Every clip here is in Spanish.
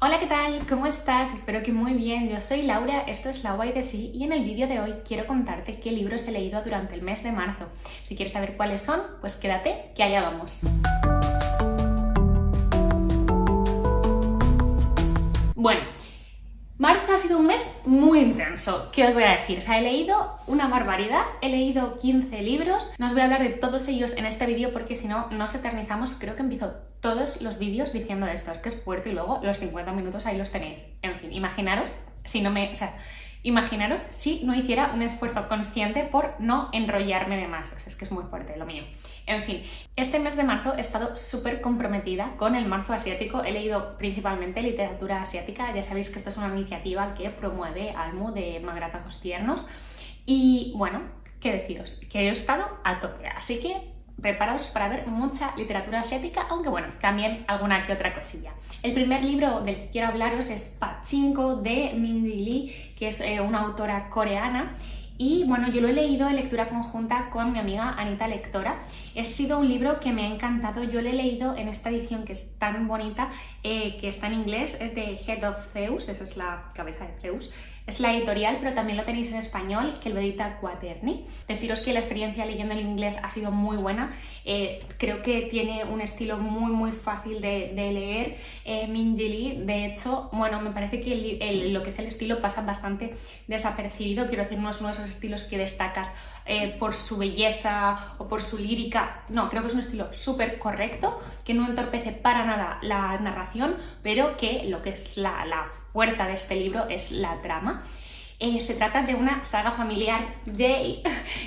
Hola, ¿qué tal? ¿Cómo estás? Espero que muy bien. Yo soy Laura, esto es La Guay de Sí y en el vídeo de hoy quiero contarte qué libros he leído durante el mes de marzo. Si quieres saber cuáles son, pues quédate, que allá vamos. Bueno, marzo ha sido un mes muy intenso, ¿qué os voy a decir? O sea, he leído una barbaridad, he leído 15 libros, no os voy a hablar de todos ellos en este vídeo porque si no, nos eternizamos. Creo que empiezo todos los vídeos diciendo esto, es que es fuerte y luego los 50 minutos ahí los tenéis. En fin, imaginaros si no hiciera un esfuerzo consciente por no enrollarme de más. O sea, es que es muy fuerte lo mío. En fin, este mes de marzo he estado súper comprometida con el marzo asiático. He leído principalmente literatura asiática. Ya sabéis que esto es una iniciativa que promueve Almu de Magratajos Tiernos. Y bueno, ¿qué deciros? Que he estado a tope. Así que preparados para ver mucha literatura asiática, aunque bueno, también alguna que otra cosilla. El primer libro del que quiero hablaros es Pachinko de Minji Lee, que es una autora coreana. Y bueno, yo lo he leído en lectura conjunta con mi amiga Anita Lectora. Ha sido un libro que me ha encantado. Yo lo he leído en esta edición que es tan bonita, que está en inglés, es de Head of Zeus, esa es la cabeza de Zeus. Es la editorial, pero también lo tenéis en español, que lo edita Quaterni. Deciros que la experiencia leyendo el inglés ha sido muy buena. Creo que tiene un estilo muy fácil de leer. Minji Lee, de hecho, bueno, me parece que lo que es el estilo pasa bastante desapercibido. Quiero decir, no es uno de esos estilos que destacas por su belleza o por su lírica. No, creo que es un estilo súper correcto, que no entorpece para nada la narración, pero que lo que es la fuerza de este libro es la trama. Se trata de una saga familiar, yay,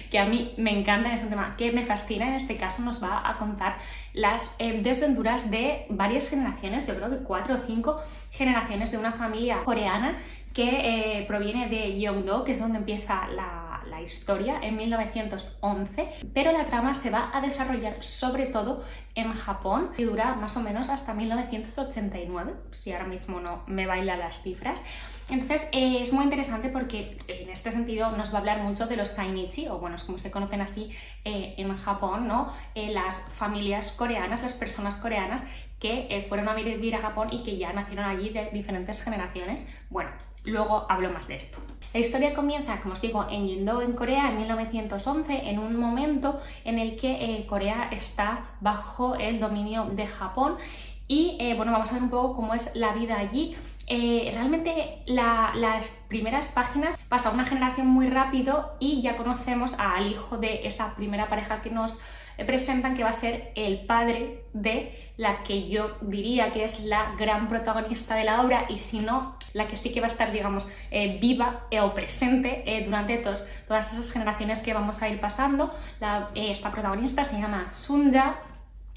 que a mí me encanta, es un tema que me fascina. En este caso nos va a contar las desventuras de varias generaciones, yo creo que 4 o 5 generaciones de una familia coreana que proviene de Yeongdo, que es donde empieza la historia, en 1911, pero la trama se va a desarrollar sobre todo en Japón y dura más o menos hasta 1989, si ahora mismo no me bailan las cifras. Entonces es muy interesante porque en este sentido nos va a hablar mucho de los Tainichi, o bueno, es como se conocen así en Japón, ¿no? Las familias coreanas, las personas coreanas que fueron a vivir a Japón y que ya nacieron allí de diferentes generaciones. Bueno, luego hablo más de esto. La historia comienza, como os digo, en Yeongdo, en Corea, en 1911, en un momento en el que Corea está bajo el dominio de Japón y bueno, vamos a ver un poco cómo es la vida allí. Realmente las primeras páginas pasa una generación muy rápido y ya conocemos al hijo de esa primera pareja que nos presentan, que va a ser el padre de la que yo diría que es la gran protagonista de la obra, y si no, la que sí que va a estar, digamos, viva o presente durante todas esas generaciones que vamos a ir pasando. Esta protagonista se llama Sunja.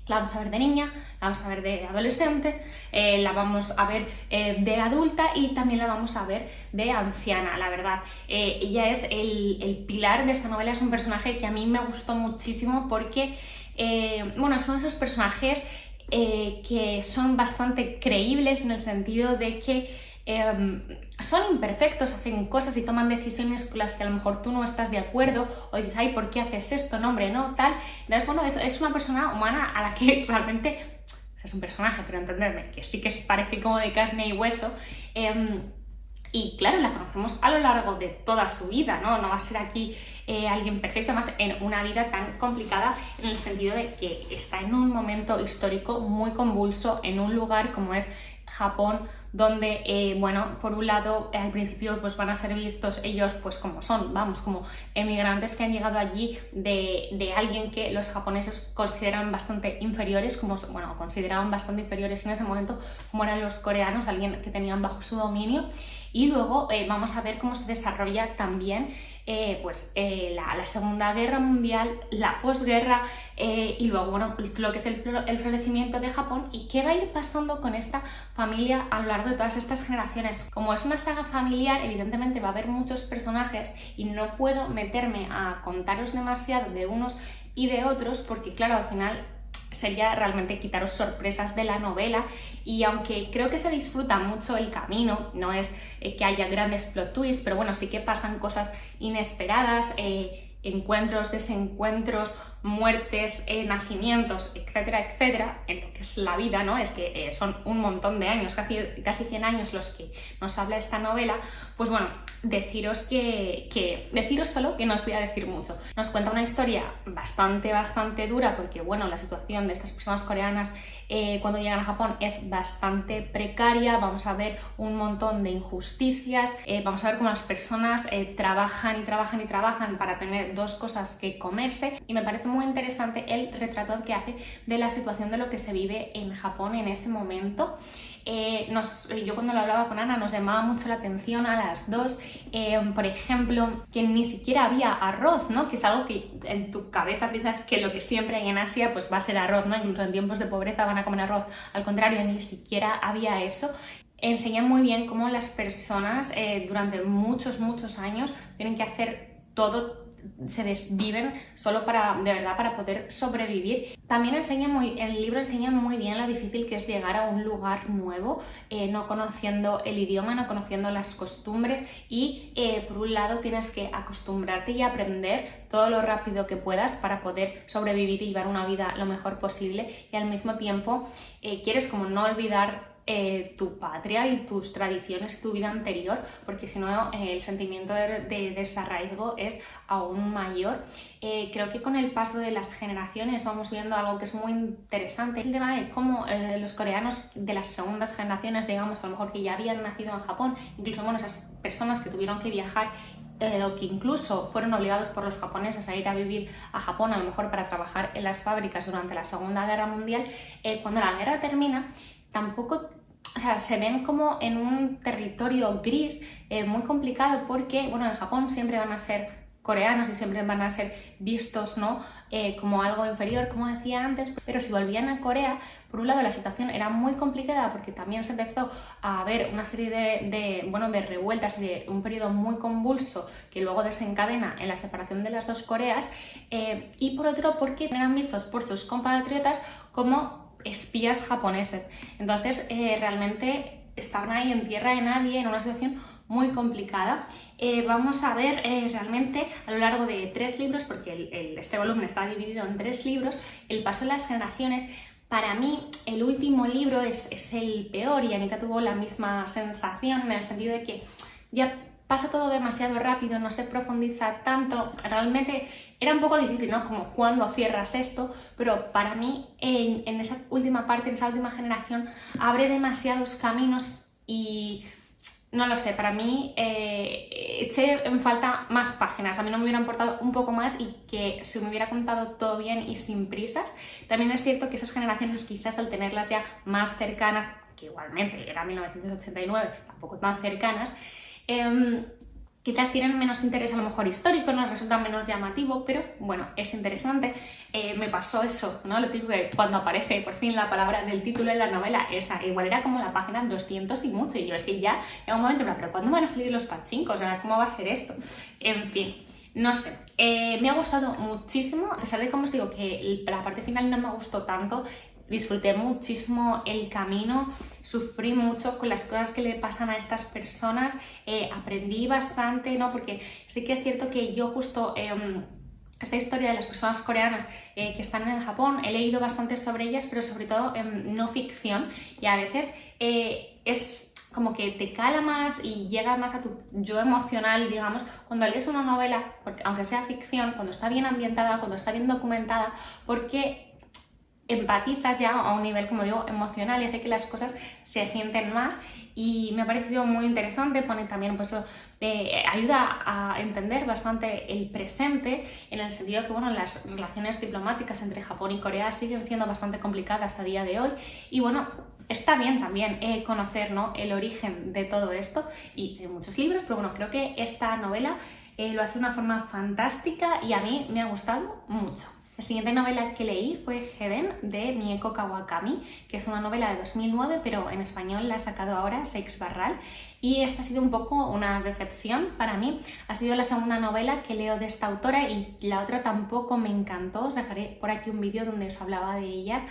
La vamos a ver de niña, la vamos a ver de adolescente, la vamos a ver de adulta y también la vamos a ver de anciana, la verdad. Ella es el pilar de esta novela, es un personaje que a mí me gustó muchísimo porque, bueno, son esos personajes que son bastante creíbles en el sentido de que son imperfectos, hacen cosas y toman decisiones con las que a lo mejor tú no estás de acuerdo o dices, ay, ¿por qué haces esto? No, hombre, no, tal. Entonces, bueno, es una persona humana a la que realmente, o sea, es un personaje, pero entenderme, que sí que parece como de carne y hueso. Y claro, la conocemos a lo largo de toda su vida, ¿no? No va a ser aquí alguien perfecto, más en una vida tan complicada, en el sentido de que está en un momento histórico muy convulso, en un lugar como es Japón, donde, bueno, por un lado, al principio pues van a ser vistos ellos pues como son, vamos, como emigrantes que han llegado allí de alguien que los japoneses consideran bastante inferiores, bueno, consideraban bastante inferiores en ese momento, como eran los coreanos, alguien que tenían bajo su dominio. Y luego vamos a ver cómo se desarrolla también la Segunda Guerra Mundial, la posguerra y luego, bueno, lo que es el florecimiento de Japón y qué va a ir pasando con esta familia a lo largo de todas estas generaciones. Como es una saga familiar, evidentemente va a haber muchos personajes y no puedo meterme a contaros demasiado de unos y de otros porque, claro, al final sería realmente quitaros sorpresas de la novela, y aunque creo que se disfruta mucho el camino, no es que haya grandes plot twists, pero bueno, sí que pasan cosas inesperadas, encuentros, desencuentros, muertes, nacimientos, etcétera, etcétera, en lo que es la vida, ¿no? Es que son un montón de años, casi 100 años los que nos habla esta novela. Pues bueno, deciros solo que no os voy a decir mucho. Nos cuenta una historia bastante dura, porque bueno, la situación de estas personas coreanas cuando llegan a Japón es bastante precaria. Vamos a ver un montón de injusticias, vamos a ver cómo las personas trabajan para tener dos cosas que comerse, y me parece muy interesante el retrato que hace de la situación de lo que se vive en Japón en ese momento. Yo cuando lo hablaba con Ana nos llamaba mucho la atención a las dos, por ejemplo, que ni siquiera había arroz, ¿no? Que es algo que en tu cabeza piensas que lo que siempre hay en Asia pues va a ser arroz, ¿no? Incluso en tiempos de pobreza van a comer arroz. Al contrario, ni siquiera había eso. Enseña muy bien cómo las personas durante muchos años tienen que hacer todo, se desviven solo de verdad para poder sobrevivir. También el libro enseña muy bien lo difícil que es llegar a un lugar nuevo, no conociendo el idioma, no conociendo las costumbres, y por un lado tienes que acostumbrarte y aprender todo lo rápido que puedas para poder sobrevivir y llevar una vida lo mejor posible, y al mismo tiempo quieres como no olvidar tu patria y tus tradiciones, tu vida anterior, porque si no el sentimiento de desarraigo es aún mayor. Creo que con el paso de las generaciones vamos viendo algo que es muy interesante, el tema de cómo los coreanos de las segundas generaciones, digamos, a lo mejor que ya habían nacido en Japón, incluso bueno, esas personas que tuvieron que viajar o que incluso fueron obligados por los japoneses a ir a vivir a Japón, a lo mejor para trabajar en las fábricas durante la Segunda Guerra Mundial, cuando la guerra termina, tampoco, o sea, se ven como en un territorio gris muy complicado, porque, bueno, en Japón siempre van a ser coreanos y siempre van a ser vistos, ¿no? Como algo inferior, como decía antes, pero si volvían a Corea, por un lado la situación era muy complicada porque también se empezó a ver una serie de revueltas y de un periodo muy convulso que luego desencadena en la separación de las dos Coreas, y por otro porque eran vistos por sus compatriotas como espías japoneses. Entonces realmente estaban ahí en tierra de nadie, en una situación muy complicada. Vamos a ver realmente a lo largo de 3 libros, porque este volumen está dividido en 3 libros, el paso de las generaciones. Para mí el último libro es el peor, y Anita tuvo la misma sensación, en el sentido de que ya pasa todo demasiado rápido, no se profundiza tanto. Realmente era un poco difícil, ¿no? Como cuando cierras esto, pero para mí en esa última parte, en esa última generación, abre demasiados caminos y no lo sé, para mí eché en falta más páginas. A mí no me hubiera importado un poco más y que se me hubiera contado todo bien y sin prisas. También es cierto que esas generaciones, quizás al tenerlas ya más cercanas, que igualmente era 1989, tampoco tan cercanas, quizás tienen menos interés a lo mejor histórico, nos resulta menos llamativo, pero bueno, es interesante. Me pasó eso, ¿no? Lo típico que cuando aparece por fin la palabra del título en la novela, esa igual era como la página 200 y mucho, y yo es que ya llega un momento, pero ¿cuándo van a salir los pachincos? O sea, ¿cómo va a ser esto? En fin, no sé. Me ha gustado muchísimo, a pesar de, como os digo, que la parte final no me gustó tanto. Disfruté muchísimo el camino, sufrí mucho con las cosas que le pasan a estas personas, aprendí bastante, ¿no? Porque sí que es cierto que yo justo esta historia de las personas coreanas que están en Japón, he leído bastante sobre ellas, pero sobre todo no ficción, y a veces es como que te cala más y llega más a tu yo emocional, digamos, cuando lees una novela, porque, aunque sea ficción, cuando está bien ambientada, cuando está bien documentada, porque empatizas ya a un nivel, como digo, emocional, y hace que las cosas se sienten más. Y me ha parecido muy interesante, pone también, pues ayuda a entender bastante el presente, en el sentido que, bueno, las relaciones diplomáticas entre Japón y Corea siguen siendo bastante complicadas a día de hoy, y bueno, está bien también conocer, ¿no?, el origen de todo esto, y hay muchos libros, pero bueno, creo que esta novela lo hace de una forma fantástica y a mí me ha gustado mucho. La siguiente novela que leí fue Heaven, de Mieko Kawakami, que es una novela de 2009, pero en español la ha sacado ahora Seix Barral, y esta ha sido un poco una decepción para mí. Ha sido la segunda novela que leo de esta autora y la otra tampoco me encantó. Os dejaré por aquí un vídeo donde os hablaba de ella.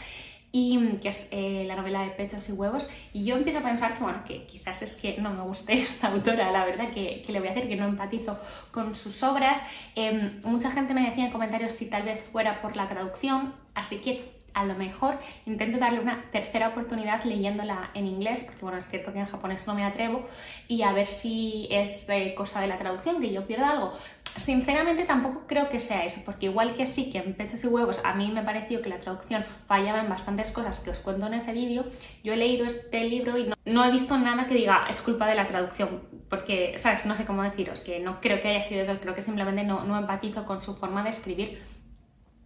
y que es la novela de Pechos y Huevos, y yo empiezo a pensar que, bueno, que quizás es que no me guste esta autora, la verdad, que le voy a decir que no empatizo con sus obras. Mucha gente me decía en comentarios si tal vez fuera por la traducción, así que a lo mejor intento darle una tercera oportunidad leyéndola en inglés, porque bueno, es cierto que en japonés no me atrevo, y a ver si es cosa de la traducción, que yo pierda algo. Sinceramente tampoco creo que sea eso, porque igual que sí que en Pechos y Huevos a mí me pareció que la traducción fallaba en bastantes cosas que os cuento en ese vídeo, yo he leído este libro y no he visto nada que diga es culpa de la traducción, porque, ¿sabes? No sé cómo deciros, que no creo que haya sido eso, creo que simplemente no empatizo con su forma de escribir.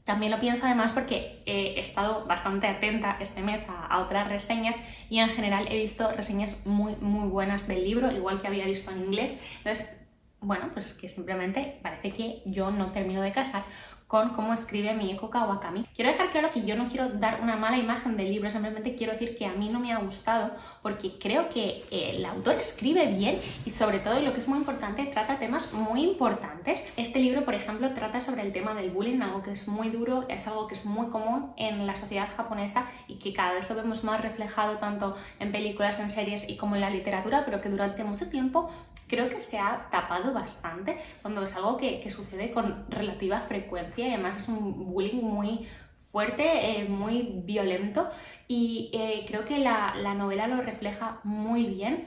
También lo pienso además porque he estado bastante atenta este mes a otras reseñas y en general he visto reseñas muy buenas del libro, igual que había visto en inglés. Entonces, bueno, pues es que simplemente parece que yo no termino de casar con cómo escribe Mieko Kawakami. Quiero dejar claro que yo no quiero dar una mala imagen del libro, simplemente quiero decir que a mí no me ha gustado porque creo que el autor escribe bien y sobre todo, y lo que es muy importante, trata temas muy importantes. Este libro, por ejemplo, trata sobre el tema del bullying, algo que es muy duro, es algo que es muy común en la sociedad japonesa y que cada vez lo vemos más reflejado tanto en películas, en series y como en la literatura, pero que durante mucho tiempo creo que se ha tapado bastante cuando es algo que sucede con relativa frecuencia y además es un bullying muy fuerte, muy violento y creo que la novela lo refleja muy bien.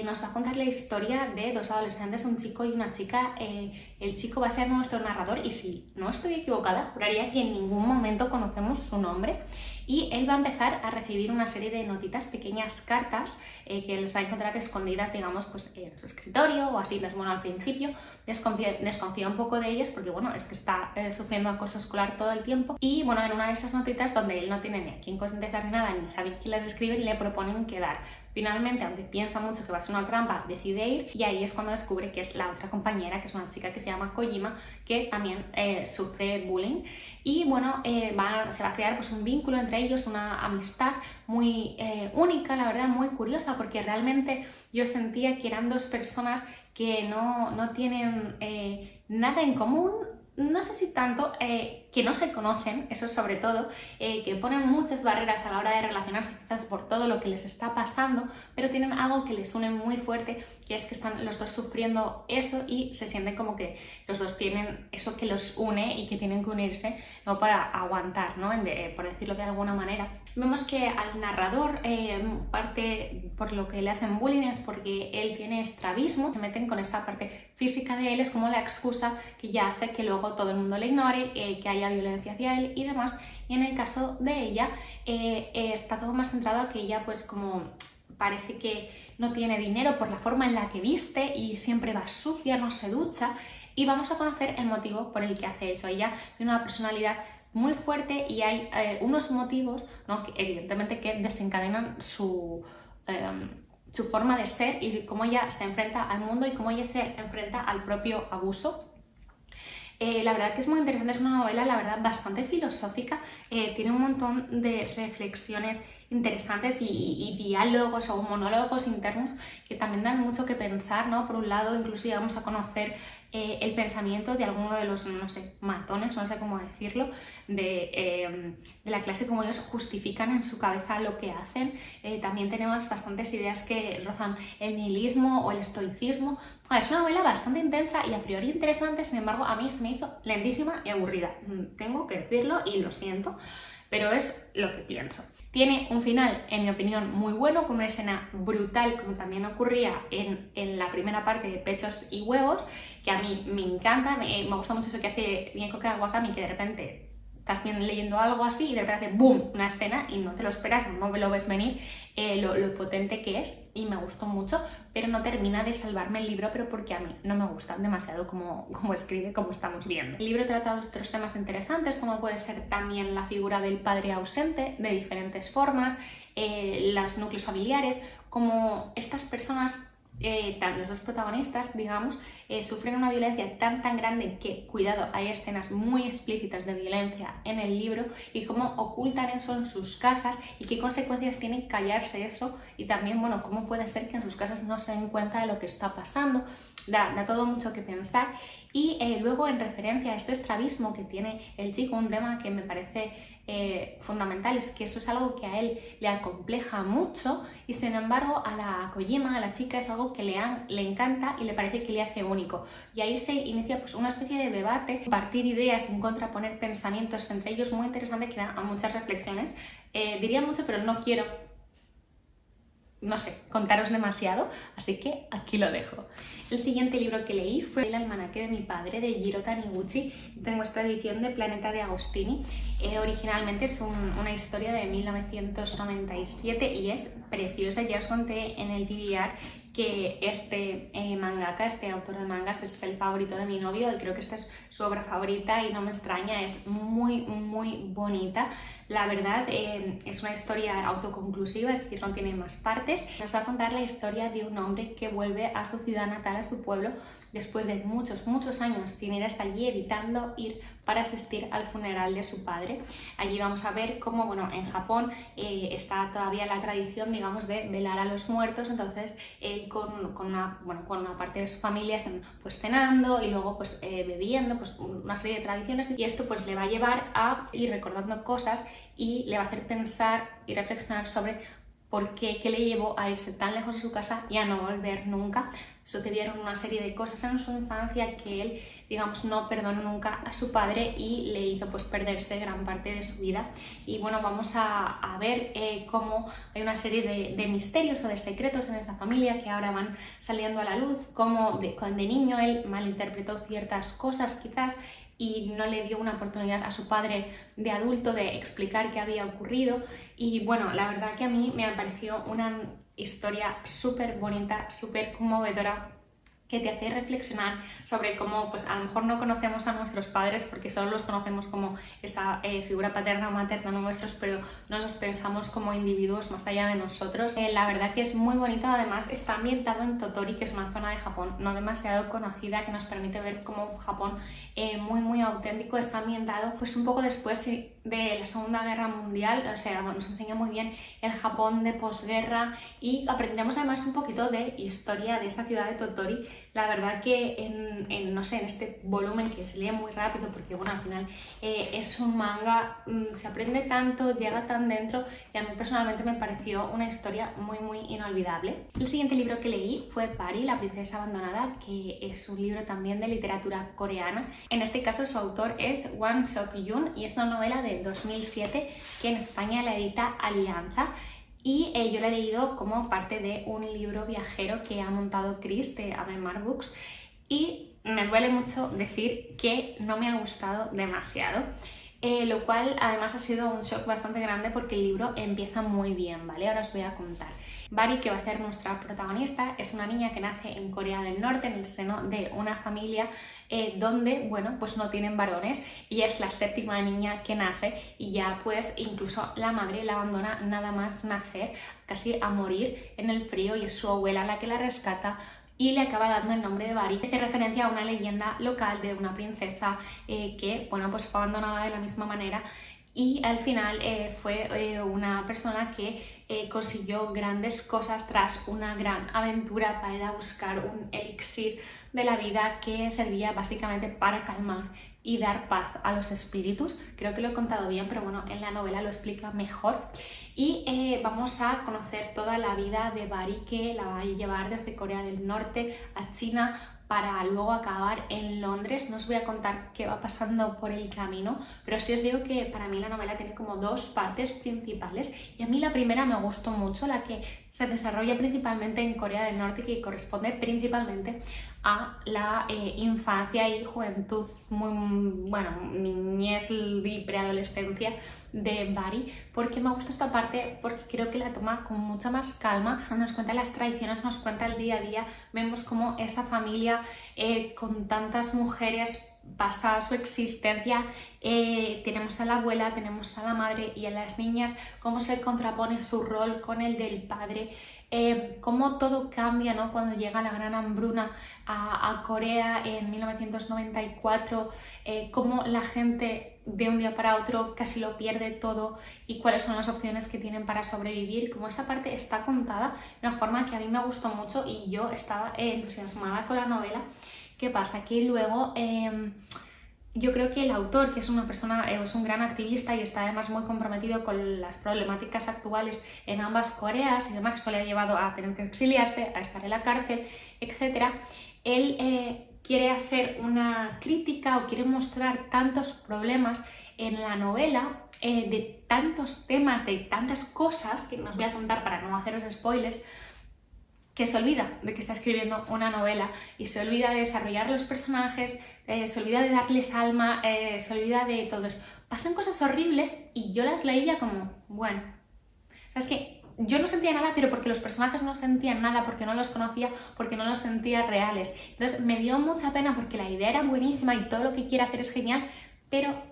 Nos va a contar la historia de dos adolescentes, un chico y una chica. El chico va a ser nuestro narrador y si no estoy equivocada, juraría que en ningún momento conocemos su nombre. Y él va a empezar a recibir una serie de notitas, pequeñas cartas que les va a encontrar escondidas, digamos, pues en su escritorio o así. Bueno, al principio desconfía un poco de ellas porque, bueno, es que está sufriendo acoso escolar todo el tiempo. Y, bueno, en una de esas notitas donde él no tiene ni a quién contestar ni nada, ni sabe quién las escribe, le proponen quedar. Finalmente, aunque piensa mucho que va a ser una trampa, decide ir y ahí es cuando descubre que es la otra compañera, que es una chica que se llama Kojima, que también sufre bullying. Y bueno, se va a crear pues un vínculo entre ellos, una amistad muy única, la verdad, muy curiosa, porque realmente yo sentía que eran dos personas que no tienen nada en común. No sé si tanto que no se conocen, eso sobre todo, que ponen muchas barreras a la hora de relacionarse quizás por todo lo que les está pasando, pero tienen algo que les une muy fuerte, que es que están los dos sufriendo eso y se sienten como que los dos tienen eso que los une y que tienen que unirse, ¿no? Para aguantar, ¿no? Por decirlo de alguna manera. Vemos que al narrador, parte por lo que le hacen bullying es porque él tiene estrabismo, se meten con esa parte física de él, es como la excusa que ya hace que luego todo el mundo le ignore, que haya violencia hacia él y demás. Y en el caso de ella, está todo más centrado a que ella pues como parece que no tiene dinero por la forma en la que viste y siempre va sucia, no se ducha, y vamos a conocer el motivo por el que hace eso. Ella tiene una personalidad muy fuerte y hay unos motivos, ¿no? Que evidentemente que desencadenan su forma de ser y cómo ella se enfrenta al mundo y cómo ella se enfrenta al propio abuso. La verdad que es muy interesante, es una novela, la verdad, bastante filosófica, tiene un montón de reflexiones interesantes y diálogos o monólogos internos que también dan mucho que pensar, ¿no? Por un lado, incluso llegamos a conocer el pensamiento de alguno de los, no sé, matones, no sé cómo decirlo, de la clase, como ellos justifican en su cabeza lo que hacen. También tenemos bastantes ideas que rozan el nihilismo o el estoicismo. Es una novela bastante intensa y a priori interesante, sin embargo, a mí se me hizo lentísima y aburrida. Tengo que decirlo y lo siento, pero es lo que pienso. Tiene un final, en mi opinión, muy bueno, con una escena brutal, como también ocurría en la primera parte de Pechos y Huevos, que a mí me encanta, me gusta mucho eso que hace Mieko Kawakami, que de repente estás bien leyendo algo así y de repente hace ¡boom! Una escena y no te lo esperas, no me lo ves venir, lo potente que es, y me gustó mucho, pero no termina de salvarme el libro, pero porque a mí no me gusta demasiado como escribe, como estamos viendo. El libro trata de otros temas interesantes, como puede ser también la figura del padre ausente de diferentes formas, los núcleos familiares, como estas personas, los dos protagonistas, digamos, sufren una violencia tan grande que, cuidado, hay escenas muy explícitas de violencia en el libro, y cómo ocultan eso en sus casas y qué consecuencias tiene callarse eso, y también, bueno, cómo puede ser que en sus casas no se den cuenta de lo que está pasando. Da todo mucho que pensar. Y luego, en referencia a este estrabismo que tiene el chico, un tema que me parece fundamentales, que eso es algo que a él le acompleja mucho y sin embargo a la Kojima, a la chica, es algo que le encanta y le parece que le hace único. Y ahí se inicia pues una especie de debate, compartir ideas, contraponer pensamientos entre ellos, muy interesante, que da a muchas reflexiones. Diría mucho, pero no quiero, no sé, contaros demasiado, así que aquí lo dejo. El siguiente libro que leí fue El almanaque de mi padre, de Jiro Taniguchi. Tengo esta edición de Planeta de Agostini. Originalmente es una historia de 1997 y es preciosa. Ya os conté en el TBR que este mangaka, este autor de mangas, es el favorito de mi novio y creo que esta es su obra favorita y no me extraña, es muy bonita. La verdad, es una historia autoconclusiva, es decir, no tiene más partes. Nos va a contar la historia de un hombre que vuelve a su ciudad natal, a su pueblo, después de muchos años sin ir hasta allí, evitando ir para asistir al funeral de su padre. Allí vamos a ver cómo, bueno, en Japón está todavía la tradición, digamos, de velar a los muertos, entonces él con una parte de su familia están pues cenando y luego pues bebiendo, pues una serie de tradiciones, y esto pues le va a llevar a ir recordando cosas y le va a hacer pensar y reflexionar sobre por qué le llevó a irse tan lejos de su casa y a no volver nunca. Sucedieron una serie de cosas en su infancia que él, digamos, no perdonó nunca a su padre y le hizo pues perderse gran parte de su vida. Y bueno, vamos a ver cómo hay una serie de misterios o de secretos en esta familia que ahora van saliendo a la luz, cómo de niño él malinterpretó ciertas cosas quizás y no le dio una oportunidad a su padre de adulto de explicar qué había ocurrido. Y bueno, la verdad que a mí me pareció una historia súper bonita, súper conmovedora, que te hace reflexionar sobre cómo pues a lo mejor no conocemos a nuestros padres porque solo los conocemos como esa figura paterna o materna nuestros, pero no los pensamos como individuos más allá de nosotros. La verdad que es muy bonito, además está ambientado en Tottori, que es una zona de Japón no demasiado conocida, que nos permite ver cómo Japón muy auténtico está ambientado pues un poco después de la Segunda Guerra Mundial, o sea, nos enseña muy bien el Japón de posguerra y aprendemos además un poquito de historia de esa ciudad de Tottori. La verdad que en este volumen que se lee muy rápido porque bueno, al final es un manga, se aprende tanto, llega tan dentro y a mí personalmente me pareció una historia muy inolvidable. El siguiente libro que leí fue Pari, la princesa abandonada, que es un libro también de literatura coreana. En este caso su autor es Wang Seok-yoon y es una novela de 2007 que en España la edita Alianza. Y yo lo he leído como parte de un libro viajero que ha montado Chris de Abemar Books y me duele mucho decir que no me ha gustado demasiado, lo cual además ha sido un shock bastante grande porque el libro empieza muy bien, ¿vale? Ahora os voy a contar. Bari, que va a ser nuestra protagonista, es una niña que nace en Corea del Norte, en el seno de una familia donde, bueno, pues no tienen varones y es la séptima niña que nace y ya pues incluso la madre la abandona nada más nacer, casi a morir en el frío, y es su abuela la que la rescata y le acaba dando el nombre de Bari. Hace referencia a una leyenda local de una princesa que, bueno, pues fue abandonada de la misma manera. Y al final fue una persona que consiguió grandes cosas tras una gran aventura para ir a buscar un elixir de la vida que servía básicamente para calmar y dar paz a los espíritus. Creo que lo he contado bien, pero bueno, en la novela lo explica mejor. Y vamos a conocer toda la vida de Bari, que la va a llevar desde Corea del Norte a China para luego acabar en Londres. No os voy a contar qué va pasando por el camino, pero sí os digo que para mí la novela tiene como dos partes principales y a mí la primera me gustó mucho, la que se desarrolla principalmente en Corea del Norte, que corresponde principalmente a la infancia y juventud, niñez y preadolescencia de Bari. ¿Por qué me gusta esta parte? Porque creo que la toma con mucha más calma, nos cuenta las tradiciones, nos cuenta el día a día, vemos cómo esa familia con tantas mujeres pasa su existencia, tenemos a la abuela, tenemos a la madre y a las niñas, cómo se contrapone su rol con el del padre, cómo todo cambia, ¿no? Cuando llega la gran hambruna a Corea en 1994, cómo la gente de un día para otro casi lo pierde todo y cuáles son las opciones que tienen para sobrevivir. Como esa parte está contada de una forma que a mí me gustó mucho y yo estaba entusiasmada con la novela. ¿Qué pasa? Que luego Yo creo que el autor, que es una persona, es un gran activista y está además muy comprometido con las problemáticas actuales en ambas Coreas y demás, esto le ha llevado a tener que exiliarse, a estar en la cárcel, etc. Él quiere hacer una crítica o quiere mostrar tantos problemas en la novela, de tantos temas, de tantas cosas, que no os voy a contar para no haceros spoilers, que se olvida de que está escribiendo una novela y se olvida de desarrollar los personajes, se olvida de darles alma, se olvida de todo eso. Pasan cosas horribles y yo las leía como, bueno, o sea, es que yo no sentía nada, pero porque los personajes no sentían nada, porque no los conocía, porque no los sentía reales. Entonces me dio mucha pena porque la idea era buenísima y todo lo que quiere hacer es genial, pero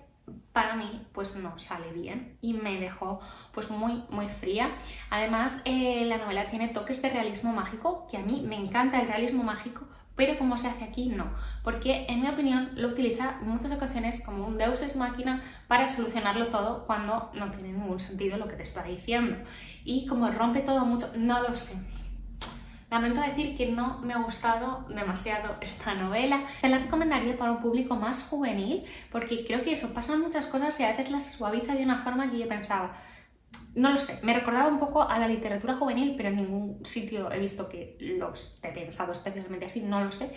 para mí pues no sale bien y me dejó pues muy fría. Además la novela tiene toques de realismo mágico, que a mí me encanta el realismo mágico, pero como se hace aquí no, porque en mi opinión lo utiliza en muchas ocasiones como un deus ex machina para solucionarlo todo cuando no tiene ningún sentido lo que te está diciendo, y como rompe todo mucho, no lo sé. Lamento decir que no me ha gustado demasiado esta novela. Te la recomendaría para un público más juvenil, porque creo que eso, pasan muchas cosas y a veces las suaviza de una forma que yo pensaba, no lo sé, me recordaba un poco a la literatura juvenil, pero en ningún sitio he visto que lo esté pensado especialmente así, no lo sé.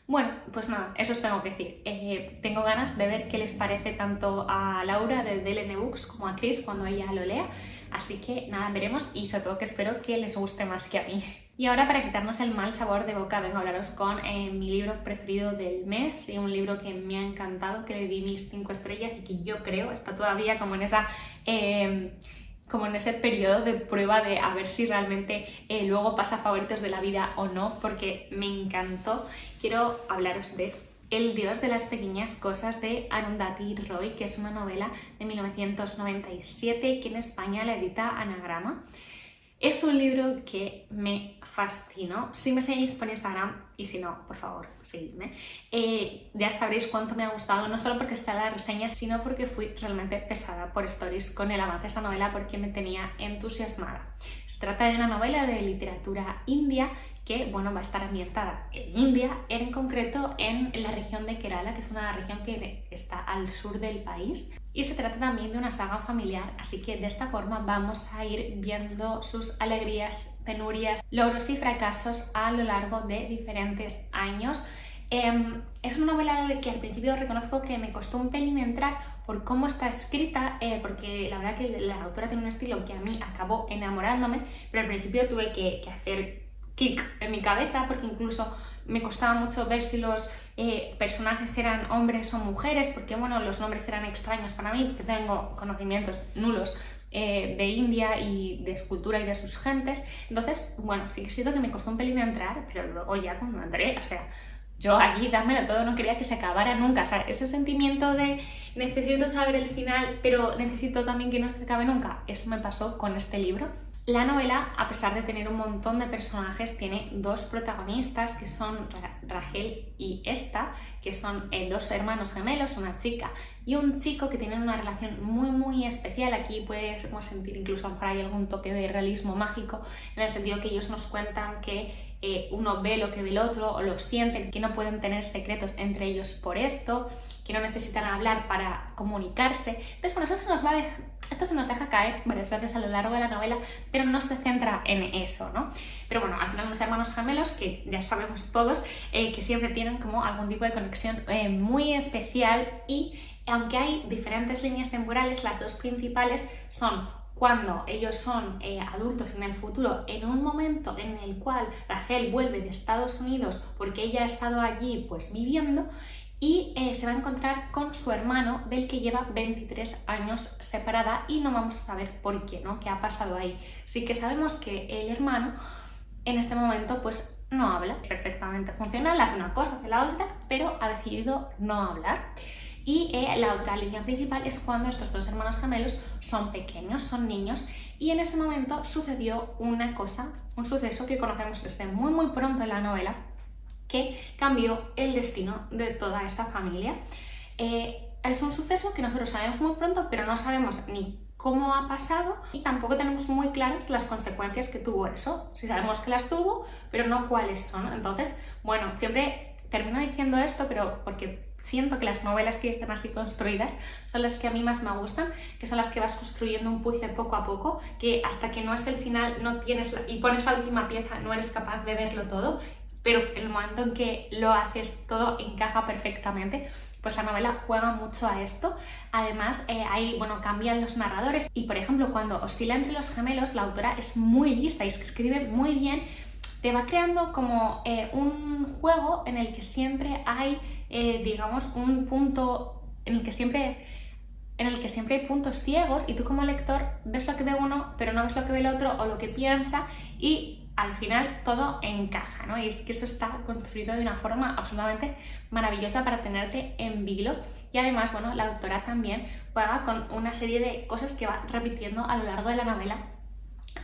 Bueno, pues nada, eso os tengo que decir. Tengo ganas de ver qué les parece tanto a Laura de DLN Books como a Chris cuando ella lo lea. Así que nada, veremos y sobre todo que espero que les guste más que a mí. Y ahora, para quitarnos el mal sabor de boca, vengo a hablaros con mi libro preferido del mes y un libro que me ha encantado, que le di mis 5 estrellas y que yo creo está todavía como en esa... como en ese periodo de prueba de a ver si realmente luego pasa a favoritos de la vida o no, porque me encantó. Quiero hablaros de El dios de las pequeñas cosas de Arundhati Roy, que es una novela de 1997 que en España la edita Anagrama. Es un libro que me fascinó. Si me seguís por Instagram, y si no, por favor, seguidme, ya sabréis cuánto me ha gustado, no solo porque está en la reseña, sino porque fui realmente pesada por stories con el avance de esa novela porque me tenía entusiasmada. Se trata de una novela de literatura india que, bueno, va a estar ambientada en India, en concreto en la región de Kerala, que es una región que está al sur del país. Y se trata también de una saga familiar, así que de esta forma vamos a ir viendo sus alegrías, penurias, logros y fracasos a lo largo de diferentes años. Es una novela que al principio reconozco que me costó un pelín entrar por cómo está escrita, porque la verdad que la autora tiene un estilo que a mí acabó enamorándome, pero al principio tuve que hacer clic en mi cabeza porque incluso me costaba mucho ver si los personajes eran hombres o mujeres, porque bueno, los nombres eran extraños para mí, porque tengo conocimientos nulos de India y de su cultura y de sus gentes. Entonces, bueno, sí que siento que me costó un pelín entrar, pero luego ya cuando entré, o sea, yo allí dármelo todo, no quería que se acabara nunca. O sea, ese sentimiento de necesito saber el final, pero necesito también que no se acabe nunca, eso me pasó con este libro. La novela, a pesar de tener un montón de personajes, tiene 2 protagonistas que son Rachel y Esta, que son 2 hermanos gemelos, una chica y un chico que tienen una relación muy especial. Aquí podemos sentir incluso por ahí algún toque de realismo mágico, en el sentido que ellos nos cuentan que uno ve lo que ve el otro o lo sienten, que no pueden tener secretos entre ellos por esto, que no necesitan hablar para comunicarse. Entonces, bueno, esto se nos deja caer varias veces a lo largo de la novela, pero no se centra en eso, ¿no? Pero bueno, al final unos hermanos gemelos que ya sabemos todos que siempre tienen como algún tipo de conexión muy especial, y aunque hay diferentes líneas temporales, las 2 principales son cuando ellos son adultos en el futuro, en un momento en el cual Rachel vuelve de Estados Unidos porque ella ha estado allí pues viviendo, y se va a encontrar con su hermano del que lleva 23 años separada y no vamos a saber por qué, ¿no? ¿Qué ha pasado ahí? Sí que sabemos que el hermano en este momento pues no habla, es perfectamente funcional, hace una cosa, hace la otra, pero ha decidido no hablar. Y la otra línea principal es cuando estos 2 hermanos gemelos son pequeños, son niños, y en ese momento sucedió una cosa, un suceso que conocemos desde muy pronto en la novela, que cambió el destino de toda esa familia. Es un suceso que nosotros sabemos muy pronto, pero no sabemos ni cómo ha pasado y tampoco tenemos muy claras las consecuencias que tuvo eso. Sí sabemos que las tuvo, pero no cuáles son. Entonces, bueno, siempre termino diciendo esto, pero porque siento que las novelas que están así construidas son las que a mí más me gustan, que son las que vas construyendo un puzzle poco a poco, que hasta que no es el final no tienes y pones la última pieza no eres capaz de verlo todo, pero el momento en que lo haces todo encaja perfectamente. Pues la novela juega mucho a esto. Además, cambian los narradores y, por ejemplo, cuando oscila entre los gemelos, la autora es muy lista y es que escribe muy bien. Te va creando como un juego en el que siempre hay, un punto en el que siempre hay puntos ciegos y tú como lector ves lo que ve uno, pero no ves lo que ve el otro o lo que piensa y al final todo encaja, ¿no? Y es que eso está construido de una forma absolutamente maravillosa para tenerte en vilo. Y además, la autora también juega con una serie de cosas que va repitiendo a lo largo de la novela.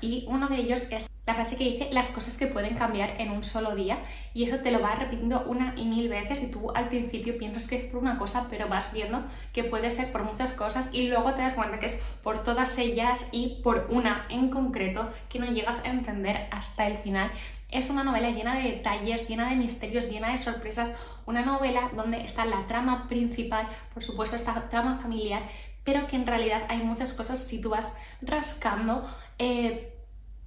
Y uno de ellos es la frase que dice las cosas que pueden cambiar en un solo día, y eso te lo va repitiendo una y mil veces y tú al principio piensas que es por una cosa, pero vas viendo que puede ser por muchas cosas y luego te das cuenta que es por todas ellas y por una en concreto que no llegas a entender hasta el final. Es una novela llena de detalles, llena de misterios, llena de sorpresas, una novela donde está la trama principal, por supuesto esta trama familiar, pero que en realidad hay muchas cosas si tú vas rascando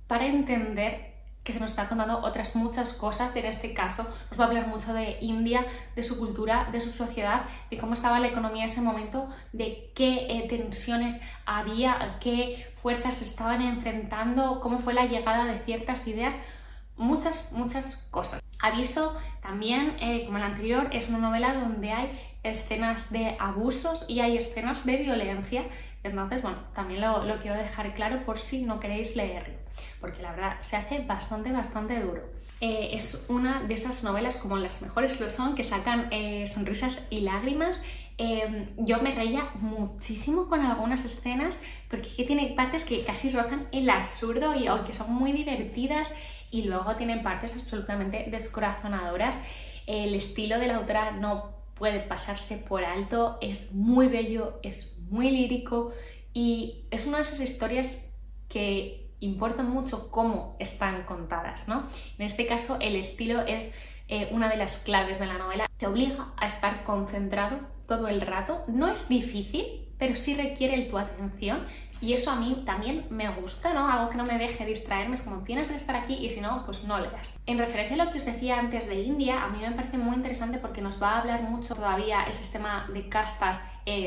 para entender que se nos está contando otras muchas cosas. En este caso nos va a hablar mucho de India, de su cultura, de su sociedad, de cómo estaba la economía en ese momento, de qué tensiones había, qué fuerzas se estaban enfrentando, cómo fue la llegada de ciertas ideas, muchas cosas. Aviso también, como el anterior, es una novela donde hay escenas de abusos y hay escenas de violencia, entonces también lo quiero dejar claro por si no queréis leerlo, porque la verdad se hace bastante duro. Es una de esas novelas, como las mejores lo son, que sacan sonrisas y lágrimas. Yo me reía muchísimo con algunas escenas porque tiene partes que casi rozan el absurdo y aunque son muy divertidas, y luego tienen partes absolutamente descorazonadoras. El estilo de la autora no puede pasarse por alto, es muy bello, es muy lírico y es una de esas historias que importan mucho cómo están contadas, ¿no? En este caso el estilo es una de las claves de la novela. Te obliga a estar concentrado todo el rato, no es difícil, pero sí requiere tu atención y eso a mí también me gusta, ¿no? Algo que no me deje distraerme, es como tienes que estar aquí y si no, pues no leas. En referencia a lo que os decía antes de India, a mí me parece muy interesante porque nos va a hablar mucho todavía el sistema de castas,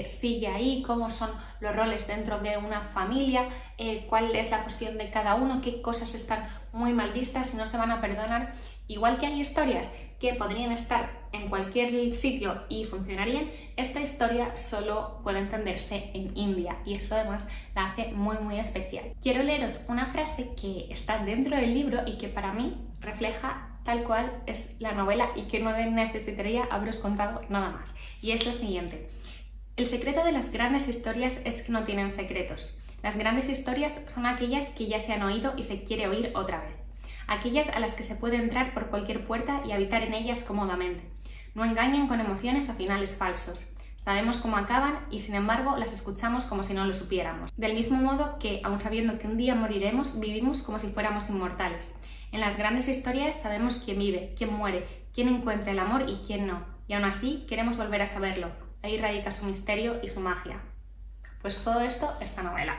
sigue ahí, cómo son los roles dentro de una familia, cuál es la cuestión de cada uno, qué cosas están muy mal vistas y no se van a perdonar. Igual que hay historias que podrían estar en cualquier sitio y funcionarían, esta historia solo puede entenderse en India y eso además la hace muy especial. Quiero leeros una frase que está dentro del libro y que para mí refleja tal cual es la novela y que no necesitaría haberos contado nada más. Y es lo siguiente: el secreto de las grandes historias es que no tienen secretos. Las grandes historias son aquellas que ya se han oído y se quiere oír otra vez. Aquellas a las que se puede entrar por cualquier puerta y habitar en ellas cómodamente. No engañan con emociones o finales falsos. Sabemos cómo acaban y sin embargo las escuchamos como si no lo supiéramos. Del mismo modo que, aun sabiendo que un día moriremos, vivimos como si fuéramos inmortales. En las grandes historias sabemos quién vive, quién muere, quién encuentra el amor y quién no. Y aún así queremos volver a saberlo. Ahí radica su misterio y su magia. Pues todo esto, esta novela.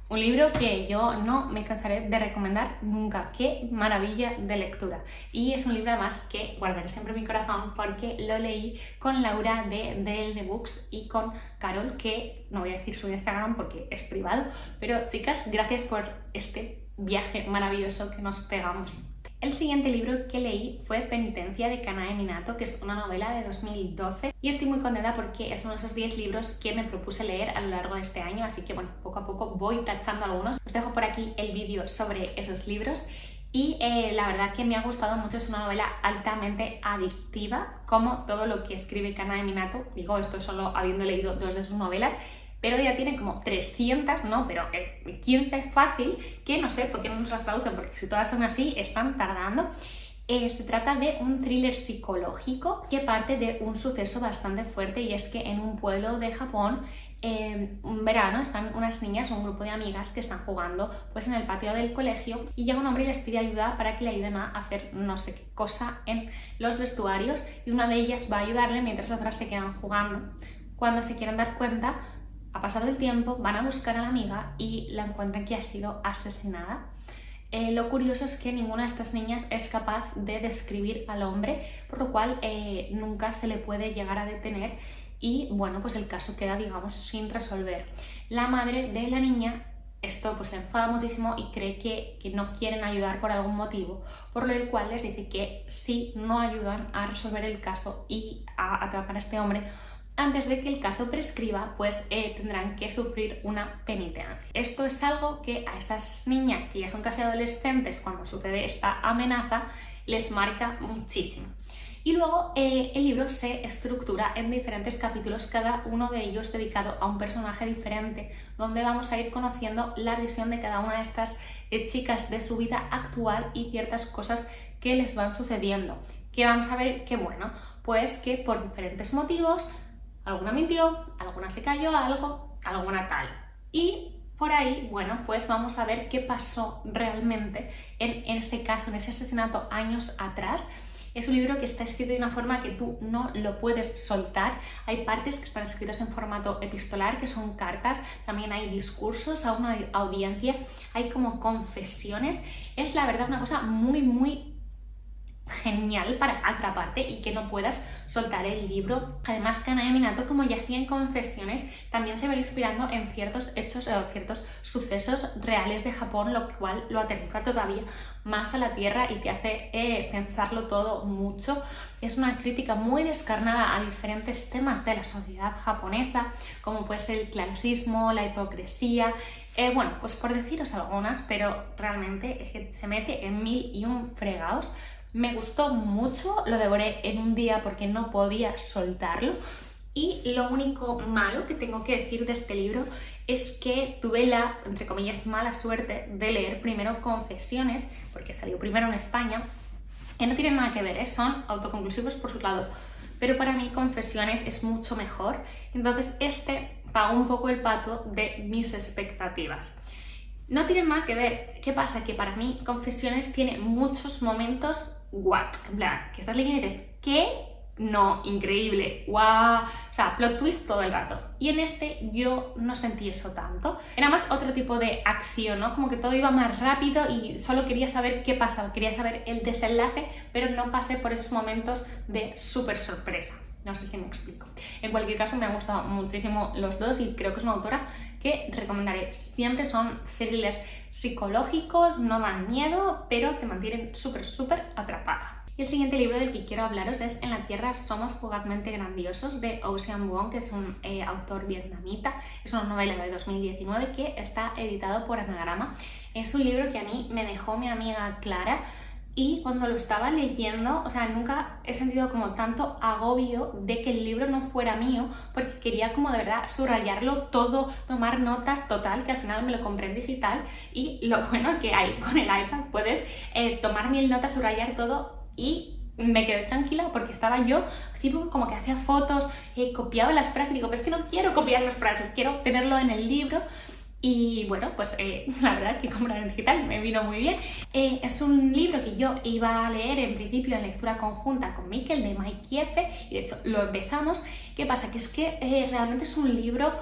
Un libro que yo no me cansaré de recomendar nunca. ¡Qué maravilla de lectura! Y es un libro además que guardaré siempre en mi corazón porque lo leí con Laura de DL Books y con Carol, que no voy a decir su Instagram porque es privado. Pero chicas, gracias por este viaje maravilloso que nos pegamos. El siguiente libro que leí fue Penitencia de Kanae Minato, que es una novela de 2012 y estoy muy contenta porque es uno de esos 10 libros que me propuse leer a lo largo de este año, así que poco a poco voy tachando algunos. Os dejo por aquí el vídeo sobre esos libros y la verdad que me ha gustado mucho. Es una novela altamente adictiva, como todo lo que escribe Kanae Minato. Digo esto solo habiendo leído 2 de sus novelas, pero ya tiene como 300, no, pero 15 fácil, que no sé por qué no nos las traducen, porque si todas son así, están tardando. Se trata de un thriller psicológico que parte de un suceso bastante fuerte y es que en un pueblo de Japón un verano están unas niñas, un grupo de amigas que están jugando pues en el patio del colegio y llega un hombre y les pide ayuda para que le ayuden a hacer no sé qué cosa en los vestuarios y una de ellas va a ayudarle mientras otras se quedan jugando. Cuando se quieren dar cuenta, ha pasado el tiempo, van a buscar a la amiga y la encuentran que ha sido asesinada. Lo curioso es que ninguna de estas niñas es capaz de describir al hombre, por lo cual nunca se le puede llegar a detener y bueno, pues el caso queda, digamos, sin resolver. La madre de la niña esto pues le enfada muchísimo y cree que no quieren ayudar por algún motivo, por lo cual les dice que si no ayudan a resolver el caso y a atrapar a este hombre, antes de que el caso prescriba, pues tendrán que sufrir una penitencia. Esto es algo que a esas niñas que ya son casi adolescentes cuando sucede esta amenaza les marca muchísimo. Y luego el libro se estructura en diferentes capítulos, cada uno de ellos dedicado a un personaje diferente, donde vamos a ir conociendo la visión de cada una de estas chicas de su vida actual y ciertas cosas que les van sucediendo. Que vamos a ver que, bueno, pues que por diferentes motivos alguna mintió, alguna se cayó a algo, alguna tal. Y por ahí, bueno, pues vamos a ver qué pasó realmente en ese caso, en ese asesinato años atrás. Es un libro que está escrito de una forma que tú no lo puedes soltar. Hay partes que están escritas en formato epistolar, que son cartas. También hay discursos a una audiencia. Hay como confesiones. Es la verdad una cosa muy genial para atraparte y que no puedas soltar el libro. Además, Kanaya Minato, como ya hacía en Confesiones, también se va inspirando en ciertos hechos o ciertos sucesos reales de Japón, lo cual lo aterriza todavía más a la tierra y te hace pensarlo todo mucho. Es una crítica muy descarnada a diferentes temas de la sociedad japonesa, como puede ser el clasismo, la hipocresía, bueno, pues por deciros algunas, pero realmente es que se mete en 1001 fregados. Me gustó mucho, lo devoré en un día porque no podía soltarlo. Y lo único malo que tengo que decir de este libro es que tuve la, entre comillas, mala suerte de leer primero Confesiones, porque salió primero en España, que no tienen nada que ver, son autoconclusivos por su lado. Pero para mí Confesiones es mucho mejor, entonces este pagó un poco el pato de mis expectativas. No tienen nada que ver. ¿Qué pasa? Que para mí Confesiones tiene muchos momentos what, en plan, que estás leyendo y dices, ¿qué? No, increíble, guau, o sea, plot twist todo el rato. Y en este yo no sentí eso tanto. Era más otro tipo de acción, ¿no? Como que todo iba más rápido y solo quería saber qué pasaba, quería saber el desenlace, pero no pasé por esos momentos de súper sorpresa. No sé si me explico. En cualquier caso, me han gustado muchísimo los dos y creo que es una autora que recomendaré. Siempre son thrillers psicológicos, no dan miedo, pero te mantienen súper atrapada. Y el siguiente libro del que quiero hablaros es En la Tierra somos fugazmente grandiosos, de Ocean Vuong, que es un autor vietnamita. Es una novela de 2019 que está editado por Anagrama. Es un libro que a mí me dejó mi amiga Clara. Y cuando lo estaba leyendo, o sea, nunca he sentido como tanto agobio de que el libro no fuera mío, porque quería como de verdad subrayarlo todo, tomar notas, total, que al final me lo compré en digital. Y lo bueno que hay con el iPad, puedes tomar 1000 notas, subrayar todo y me quedé tranquila porque estaba yo, tipo, como que hacía fotos, copiaba las frases y digo, pues es que no quiero copiar las frases, quiero tenerlo en el libro. Y bueno, pues la verdad que comprar en digital me vino muy bien. Es un libro que yo iba a leer en principio en lectura conjunta con Mikel, de Mike Kiefe, y de hecho lo empezamos. ¿Qué pasa? Que es que realmente es un libro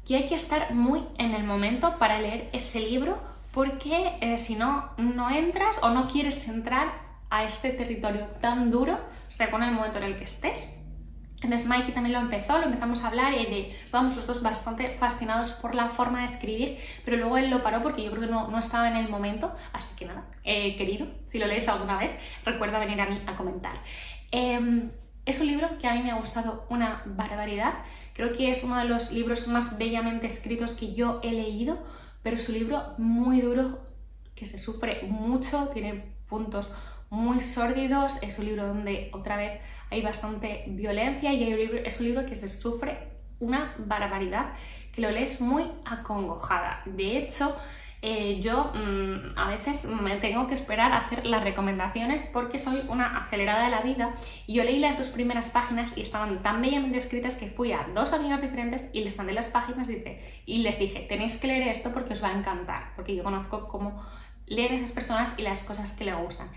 que hay que estar muy en el momento para leer ese libro, porque si no, no entras o no quieres entrar a este territorio tan duro, según el momento en el que estés. Entonces Mikey también lo empezamos a hablar y estábamos los dos bastante fascinados por la forma de escribir, pero luego él lo paró porque yo creo que no estaba en el momento, así que nada, querido, si lo lees alguna vez, recuerda venir a mí a comentar. Es un libro que a mí me ha gustado una barbaridad, creo que es uno de los libros más bellamente escritos que yo he leído, pero es un libro muy duro, que se sufre mucho, tiene puntos muy sórdidos, es un libro donde otra vez hay bastante violencia y es un libro que se sufre una barbaridad, que lo lees muy acongojada. De hecho, Yo a veces me tengo que esperar a hacer las recomendaciones porque soy una acelerada de la vida, y yo leí las 2 primeras páginas y estaban tan bellamente escritas que fui a 2 amigas diferentes y les mandé las páginas y les dije, tenéis que leer esto porque os va a encantar, porque yo conozco cómo leen esas personas y las cosas que le gustan.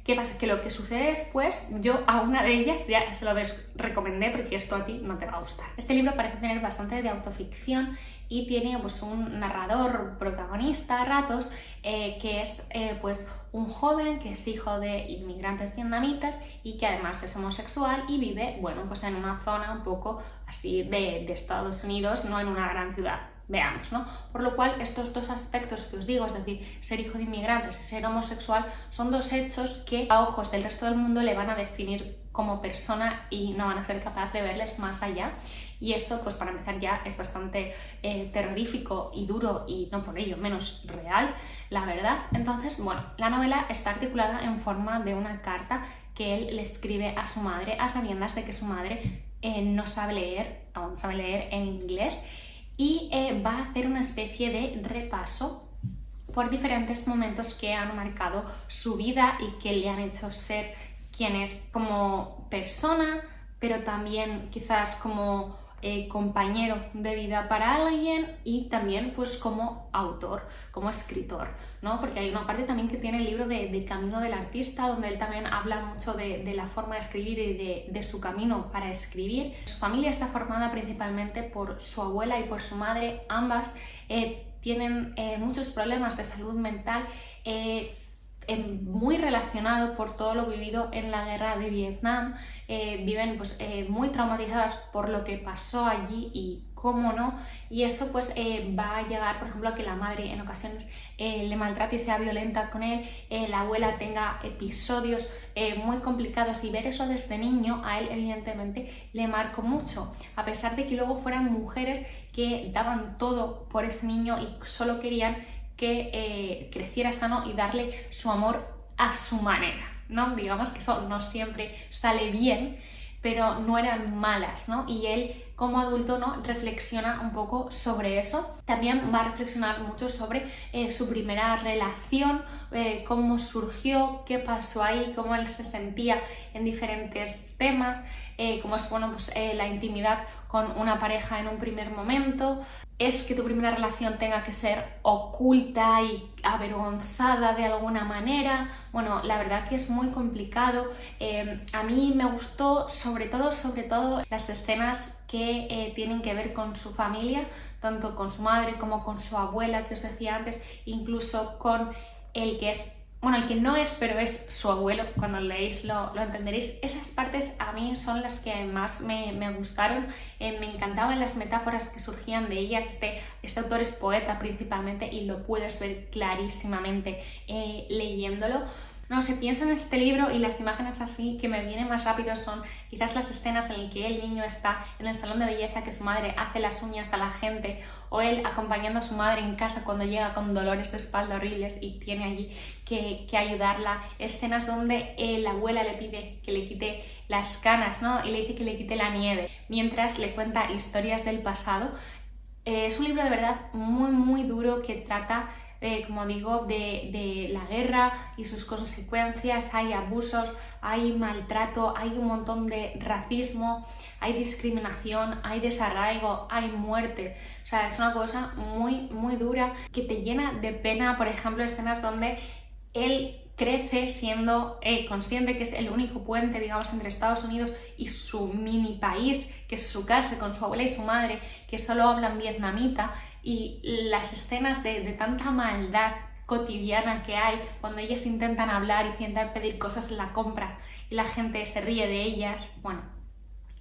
¿Qué pasa? Que lo que sucede después, yo a una de ellas ya se lo recomendé porque esto a ti no te va a gustar. Este libro parece tener bastante de autoficción y tiene pues un narrador protagonista a ratos que es pues un joven que es hijo de inmigrantes vietnamitas y que además es homosexual y vive, bueno, pues en una zona un poco así de Estados Unidos, no en una gran ciudad. Veamos, ¿no? Por lo cual, estos 2 aspectos que os digo, es decir, ser hijo de inmigrantes y ser homosexual, son 2 hechos que a ojos del resto del mundo le van a definir como persona y no van a ser capaces de verles más allá. Y eso, pues para empezar ya, es bastante terrorífico y duro y no por ello menos real, la verdad. Entonces, bueno, la novela está articulada en forma de una carta que él le escribe a su madre a sabiendas de que su madre no sabe leer, aún no sabe leer en inglés, y va a hacer una especie de repaso por diferentes momentos que han marcado su vida y que le han hecho ser quien es como persona, pero también quizás como compañero de vida para alguien y también pues como autor, como escritor, ¿no? Porque hay una parte también que tiene el libro de Camino del Artista, donde él también habla mucho de la forma de escribir y de su camino para escribir. Su familia está formada principalmente por su abuela y por su madre, ambas tienen muchos problemas de salud mental, muy relacionado por todo lo vivido en la guerra de Vietnam. Viven pues, muy traumatizadas por lo que pasó allí y cómo no, y eso pues va a llegar, por ejemplo, a que la madre en ocasiones le maltrate y sea violenta con él, la abuela tenga episodios muy complicados, y ver eso desde niño a él evidentemente le marcó mucho, a pesar de que luego fueran mujeres que daban todo por ese niño y solo querían que creciera sano y darle su amor a su manera, ¿no? Digamos que eso no siempre sale bien, pero no eran malas, ¿no? Y él como adulto, ¿no?, reflexiona un poco sobre eso. También va a reflexionar mucho sobre su primera relación, cómo surgió, qué pasó ahí, cómo él se sentía en diferentes temas, cómo es, bueno, pues, la intimidad con una pareja en un primer momento. Es que tu primera relación tenga que ser oculta y avergonzada de alguna manera. Bueno, la verdad que es muy complicado. A mí me gustó sobre todo las escenas que tienen que ver con su familia, tanto con su madre como con su abuela, que os decía antes, incluso con el que es, bueno, el que no es, pero es su abuelo. Cuando leéis lo entenderéis. Esas partes a mí son las que más me gustaron. Me encantaban las metáforas que surgían de ellas. Este autor es poeta principalmente y lo puedes ver clarísimamente leyéndolo. No sé, pienso en este libro y las imágenes así que me vienen más rápido son quizás las escenas en las que el niño está en el salón de belleza, que su madre hace las uñas a la gente, o él acompañando a su madre en casa cuando llega con dolores de espalda horribles y tiene allí que ayudarla. Escenas donde la abuela le pide que le quite las canas, ¿no?, y le dice que le quite la nieve, mientras le cuenta historias del pasado. Es un libro de verdad muy, muy duro que trata, como digo, de la guerra y sus consecuencias. Hay abusos, hay maltrato, hay un montón de racismo, hay discriminación, hay desarraigo, hay muerte. O sea, es una cosa muy, muy dura que te llena de pena. Por ejemplo, escenas donde él crece siendo consciente que es el único puente, digamos, entre Estados Unidos y su mini país, que es su casa con su abuela y su madre, que solo hablan vietnamita, y las escenas de tanta maldad cotidiana que hay cuando ellas intentan hablar y intentan pedir cosas en la compra y la gente se ríe de ellas. Bueno,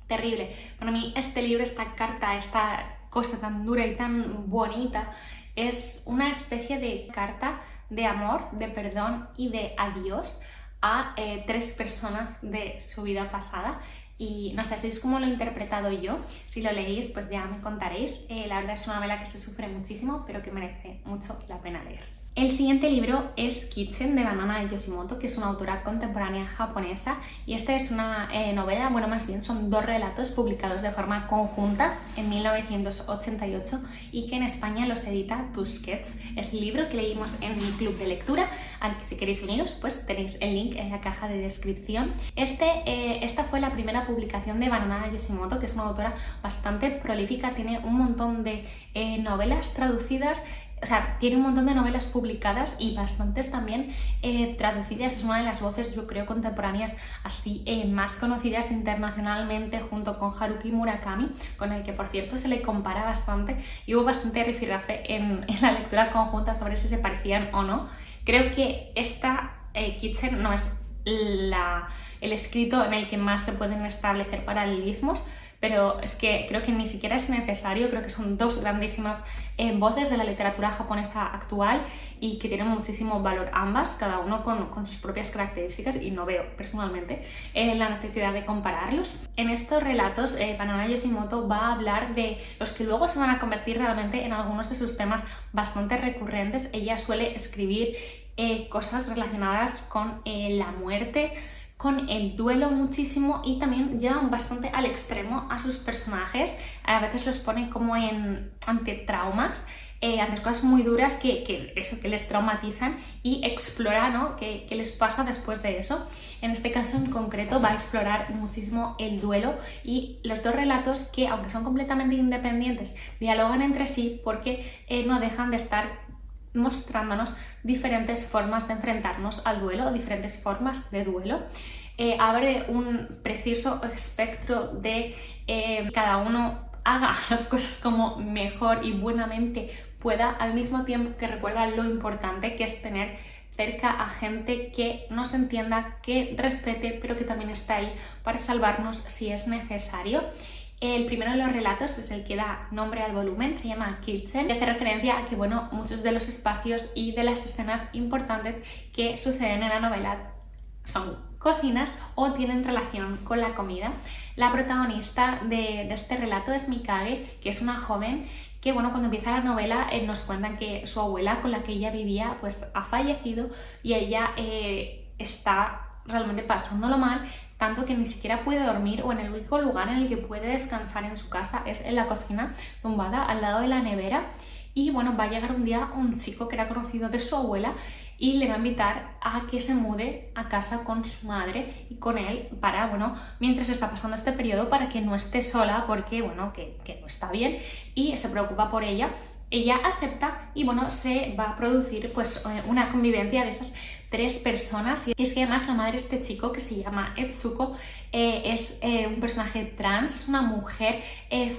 terrible. Para mí este libro, esta carta, esta cosa tan dura y tan bonita, es una especie de carta de amor, de perdón y de adiós a 3 personas de su vida pasada. Y no sé, ¿sois cómo lo he interpretado yo? Si lo leéis, pues ya me contaréis. La verdad es una novela que se sufre muchísimo, pero que merece mucho la pena leer. El siguiente libro es Kitchen de Banana Yoshimoto, que es una autora contemporánea japonesa, y esta es una novela, bueno, más bien son 2 relatos publicados de forma conjunta en 1988 y que en España los edita Tusquets. Es el libro que leímos en mi club de lectura, al que si queréis uniros pues tenéis el link en la caja de descripción. Esta fue la primera publicación de Banana Yoshimoto, que es una autora bastante prolífica, tiene un montón de novelas traducidas. O sea, tiene un montón de novelas publicadas y bastantes también traducidas. Es una de las voces, yo creo, contemporáneas así más conocidas internacionalmente, junto con Haruki Murakami, con el que, por cierto, se le compara bastante y hubo bastante rifirrafe en la lectura conjunta sobre si se parecían o no. Creo que esta Kitchen no es el escrito en el que más se pueden establecer paralelismos, pero es que creo que ni siquiera es necesario. Creo que son 2 grandísimas voces de la literatura japonesa actual y que tienen muchísimo valor ambas, cada uno con sus propias características, y no veo personalmente la necesidad de compararlos. En estos relatos, Banana Yoshimoto va a hablar de los que luego se van a convertir realmente en algunos de sus temas bastante recurrentes. Ella suele escribir cosas relacionadas con la muerte, con el duelo muchísimo, y también llevan bastante al extremo a sus personajes. A veces los pone como ante traumas, ante cosas muy duras que les traumatizan, y explora, ¿no?, qué les pasa después de eso. En este caso en concreto va a explorar muchísimo el duelo, y los 2 relatos, que aunque son completamente independientes, dialogan entre sí porque no dejan de estar mostrándonos diferentes formas de enfrentarnos al duelo, diferentes formas de duelo. Abre un preciso espectro de cada uno haga las cosas como mejor y buenamente pueda, al mismo tiempo que recuerda lo importante que es tener cerca a gente que nos entienda, que respete, pero que también está ahí para salvarnos si es necesario. El primero de los relatos es el que da nombre al volumen, se llama Kitchen, y hace referencia a que, bueno, muchos de los espacios y de las escenas importantes que suceden en la novela son cocinas o tienen relación con la comida. La protagonista de este relato es Mikage, que es una joven que, bueno, cuando empieza la novela nos cuentan que su abuela, con la que ella vivía, pues ha fallecido, y ella está realmente pasándolo mal, tanto que ni siquiera puede dormir, o en el único lugar en el que puede descansar en su casa es en la cocina, tumbada al lado de la nevera. Y bueno, va a llegar un día un chico que era conocido de su abuela y le va a invitar a que se mude a casa con su madre y con él para, bueno, mientras está pasando este periodo, para que no esté sola, porque, bueno, que no está bien, y se preocupa por ella. Ella acepta y, bueno, se va a producir pues una convivencia de esas 3 personas. Y es que además la madre de este chico, que se llama Etsuko, es un personaje trans, es una mujer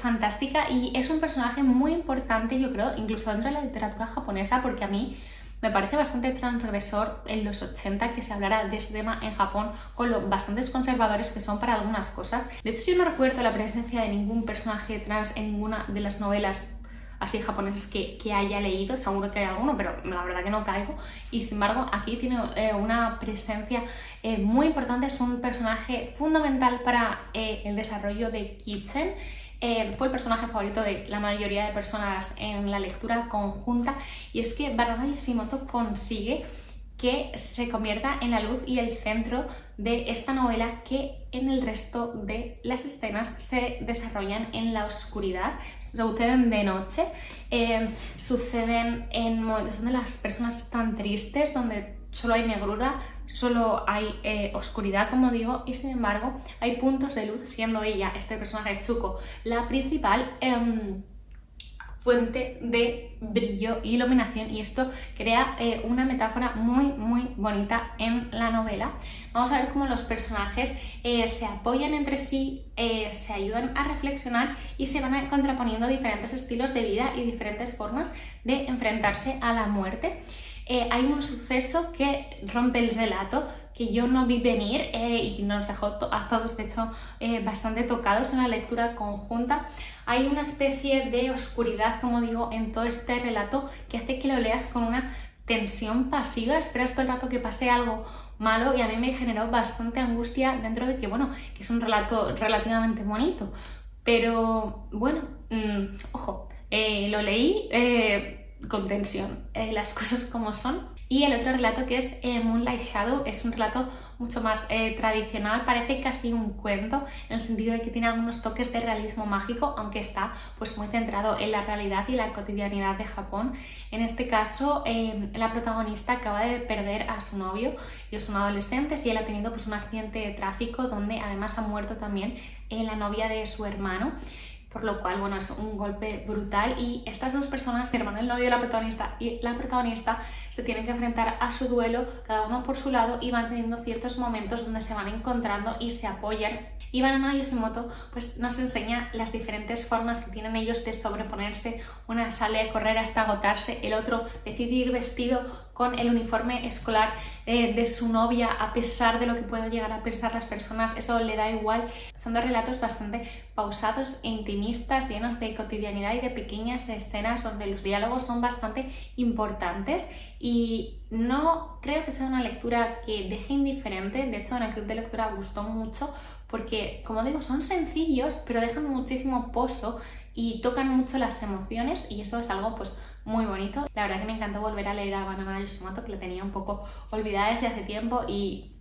fantástica, y es un personaje muy importante, yo creo, incluso dentro de la literatura japonesa, porque a mí me parece bastante transgresor en los 80 que se hablara de este tema en Japón, con lo bastantes conservadores que son para algunas cosas. De hecho, yo no recuerdo la presencia de ningún personaje trans en ninguna de las novelas así japonesas que haya leído. Seguro que hay alguno, pero la verdad que no caigo. Y sin embargo, aquí tiene una presencia muy importante. Es un personaje fundamental para el desarrollo de Kitchen. Fue el personaje favorito de la mayoría de personas en la lectura conjunta, y es que Banana Yoshimoto consigue que se convierta en la luz y el centro de esta novela, que en el resto de las escenas se desarrollan en la oscuridad, suceden de noche, suceden en momentos donde las personas están tristes, donde solo hay negrura, solo hay oscuridad, como digo, y sin embargo hay puntos de luz, siendo ella, este personaje Tsuko, la principal fuente de brillo e iluminación, y esto crea una metáfora muy bonita en la novela. Vamos a ver cómo los personajes se apoyan entre sí, se ayudan a reflexionar y se van contraponiendo diferentes estilos de vida y diferentes formas de enfrentarse a la muerte. Hay un suceso que rompe el relato, que yo no vi venir y nos dejó a todos, de hecho, bastante tocados en la lectura conjunta. Hay una especie de oscuridad, como digo, en todo este relato, que hace que lo leas con una tensión pasiva. Esperas todo el rato que pase algo malo, y a mí me generó bastante angustia, dentro de que, bueno, que es un relato relativamente bonito. Pero bueno, ojo, lo leí, con tensión, las cosas como son. Y el otro relato, que es Moonlight Shadow, es un relato mucho más tradicional, parece casi un cuento, en el sentido de que tiene algunos toques de realismo mágico, aunque está pues muy centrado en la realidad y la cotidianidad de Japón. En este caso, la protagonista acaba de perder a su novio, ellos son adolescentes y él ha tenido pues un accidente de tráfico donde además ha muerto también la novia de su hermano. Por lo cual, bueno, es un golpe brutal y estas dos personas, mi hermano, el novio y la protagonista, se tienen que enfrentar a su duelo, cada uno por su lado, y van teniendo ciertos momentos donde se van encontrando y se apoyan. Y Banana Yoshimoto pues nos enseña las diferentes formas que tienen ellos de sobreponerse. Una sale a correr hasta agotarse, el otro decide ir vestido con el uniforme escolar de su novia, a pesar de lo que puedan llegar a pensar las personas, eso le da igual. Son dos relatos bastante pausados e intimistas, llenos de cotidianidad y de pequeñas escenas donde los diálogos son bastante importantes, y no creo que sea una lectura que deje indiferente. De hecho, en el club de lectura gustó mucho porque, como digo, son sencillos pero dejan muchísimo pozo y tocan mucho las emociones, y eso es algo pues muy bonito. La verdad que me encantó volver a leer a Banana Yoshimoto, que la tenía un poco olvidada desde hace tiempo, y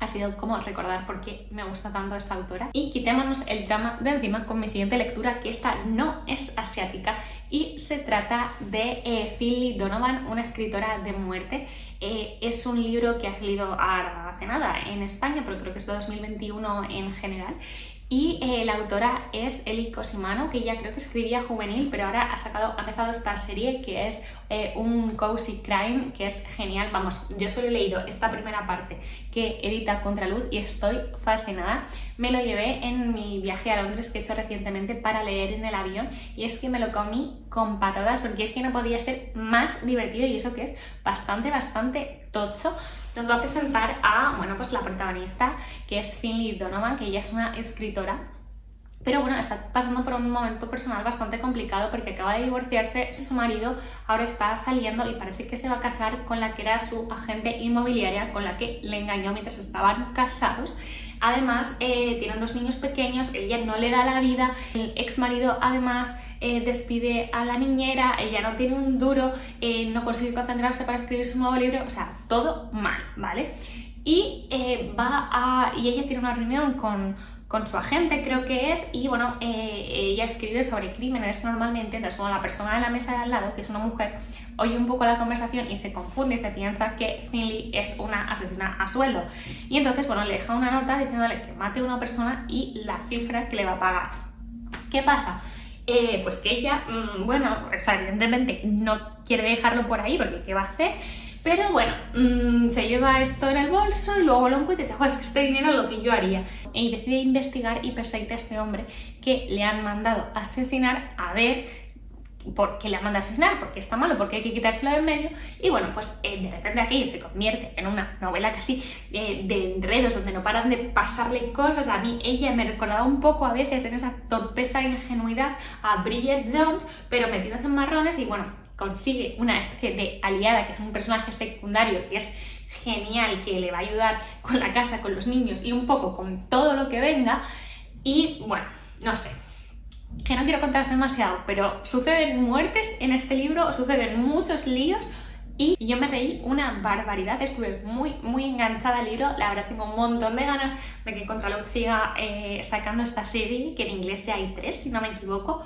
ha sido como recordar por qué me gusta tanto esta autora. Y quitémonos el drama de encima con mi siguiente lectura, que esta no es asiática y se trata de Finlay Donovan, una escritora de muerte. Es un libro que ha salido hace nada en España, pero creo que es de 2021 en general. Y la autora es Eli Cosimano, que ya creo que escribía juvenil, pero ahora ha empezado esta serie que es un cozy crime, que es genial. Vamos, yo solo he leído esta primera parte que edita Contraluz y estoy fascinada. Me lo llevé en mi viaje a Londres que he hecho recientemente para leer en el avión, y es que me lo comí con patadas porque es que no podía ser más divertido, y eso que es bastante tocho. Nos va a presentar a, bueno, pues la protagonista, que es Finlay Donovan, que ella es una escritora, pero bueno, está pasando por un momento personal bastante complicado porque acaba de divorciarse, su marido ahora está saliendo y parece que se va a casar con la que era su agente inmobiliaria, con la que le engañó mientras estaban casados. Además, tienen dos niños pequeños, ella no le da la vida, el ex marido además despide a la niñera, ella no tiene un duro, no consigue concentrarse para escribir su nuevo libro, o sea, todo mal, ¿vale? Y y ella tiene una reunión con su agente, creo que es, y bueno, ella escribe sobre crímenes normalmente. Entonces, bueno, la persona de la mesa de al lado, que es una mujer, oye un poco la conversación y se confunde y se piensa que Finlay es una asesina a sueldo, y entonces, bueno, le deja una nota diciéndole que mate a una persona y la cifra que le va a pagar. ¿Qué pasa? Pues que ella, bueno, o sea, evidentemente no quiere dejarlo por ahí porque ¿qué va a hacer? Pero bueno, se lleva esto en el bolso y luego lo encuentra y dice, joder, es que este dinero es lo que yo haría. Y decide investigar y perseguir a este hombre que le han mandado asesinar, a ver por qué le han mandado asesinar, porque está malo, porque hay que quitárselo de en medio. Y bueno, pues de repente aquello se convierte en una novela casi de enredos, donde no paran de pasarle cosas. A mí ella me recordaba un poco a veces en esa torpeza e ingenuidad a Bridget Jones, pero metidos en marrones, y bueno, consigue una especie de aliada, que es un personaje secundario que es genial, que le va a ayudar con la casa, con los niños y un poco con todo lo que venga. Y bueno, no sé, que no quiero contaros demasiado, pero suceden muertes en este libro, suceden muchos líos, y yo me reí una barbaridad, estuve muy enganchada al libro. La verdad, tengo un montón de ganas de que Contraluz siga sacando esta serie, que en inglés ya hay 3, si no me equivoco.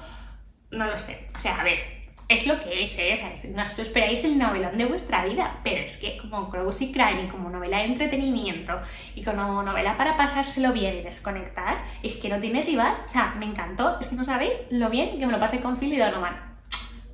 No lo sé, o sea, a ver, es lo que es, no os esperáis el novelón de vuestra vida, pero es que como cozy crime y como novela de entretenimiento y como novela para pasárselo bien y desconectar, es que no tiene rival. O sea, me encantó, es que no sabéis lo bien que me lo pasé con Finlay Donovan.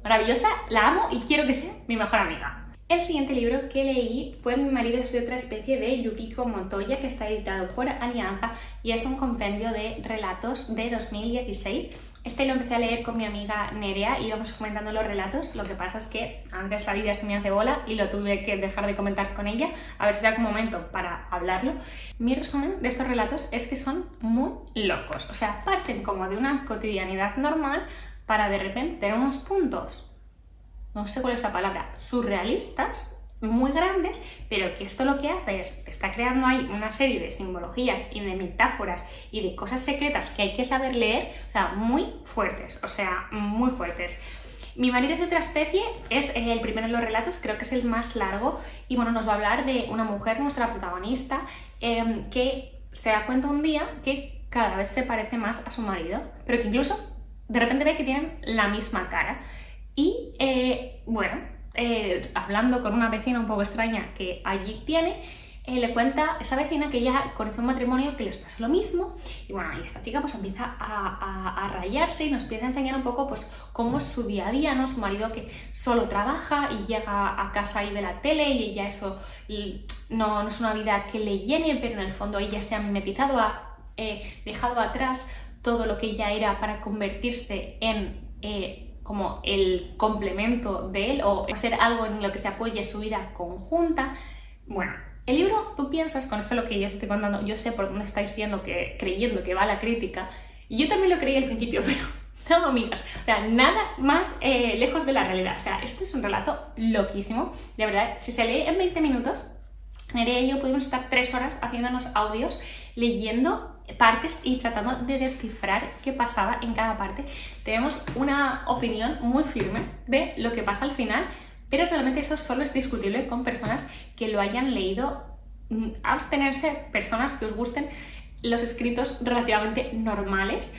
Maravillosa, la amo y quiero que sea mi mejor amiga. El siguiente libro que leí fue Mi marido es de otra especie, de Yukiko Motoya, que está editado por Alianza y es un compendio de relatos de 2016. Este lo empecé a leer con mi amiga Nerea y íbamos comentando los relatos. Lo que pasa es que antes la vida se me hace bola y lo tuve que dejar de comentar con ella, a ver si saco un momento para hablarlo. Mi resumen de estos relatos es que son muy locos, o sea, parten como de una cotidianidad normal para de repente tener unos puntos, no sé cuál es la palabra, surrealistas, muy grandes, pero que esto lo que hace es que está creando ahí una serie de simbologías y de metáforas y de cosas secretas que hay que saber leer, o sea, muy fuertes, Mi marido es de otra especie, es el primero de los relatos, creo que es el más largo, y bueno, nos va a hablar de una mujer, nuestra protagonista, que se da cuenta un día que cada vez se parece más a su marido, pero que incluso de repente ve que tienen la misma cara. Y bueno, hablando con una vecina un poco extraña que allí tiene, le cuenta esa vecina que ella conoce un matrimonio que les pasa lo mismo, y bueno, y esta chica pues empieza a rayarse y nos empieza a enseñar un poco pues cómo es su día a día, ¿no? Su marido que solo trabaja y llega a casa y ve la tele, y ella eso no es una vida que le llene, pero en el fondo ella se ha mimetizado, ha dejado atrás todo lo que ella era para convertirse en como el complemento de él, o ser algo en lo que se apoye su vida conjunta. Bueno, el libro, tú piensas, con esto lo que yo estoy contando, yo sé por dónde estáis creyendo que va la crítica, y yo también lo creí al principio, pero no, amigas, o sea, nada más lejos de la realidad. O sea, este es un relato loquísimo, de verdad. Si se lee en 20 minutos, Nerea y yo pudimos estar 3 horas haciéndonos audios, leyendo partes y tratando de descifrar qué pasaba en cada parte. Tenemos una opinión muy firme de lo que pasa al final, pero realmente eso solo es discutible con personas que lo hayan leído. Abstenerse, personas que os gusten los escritos relativamente normales,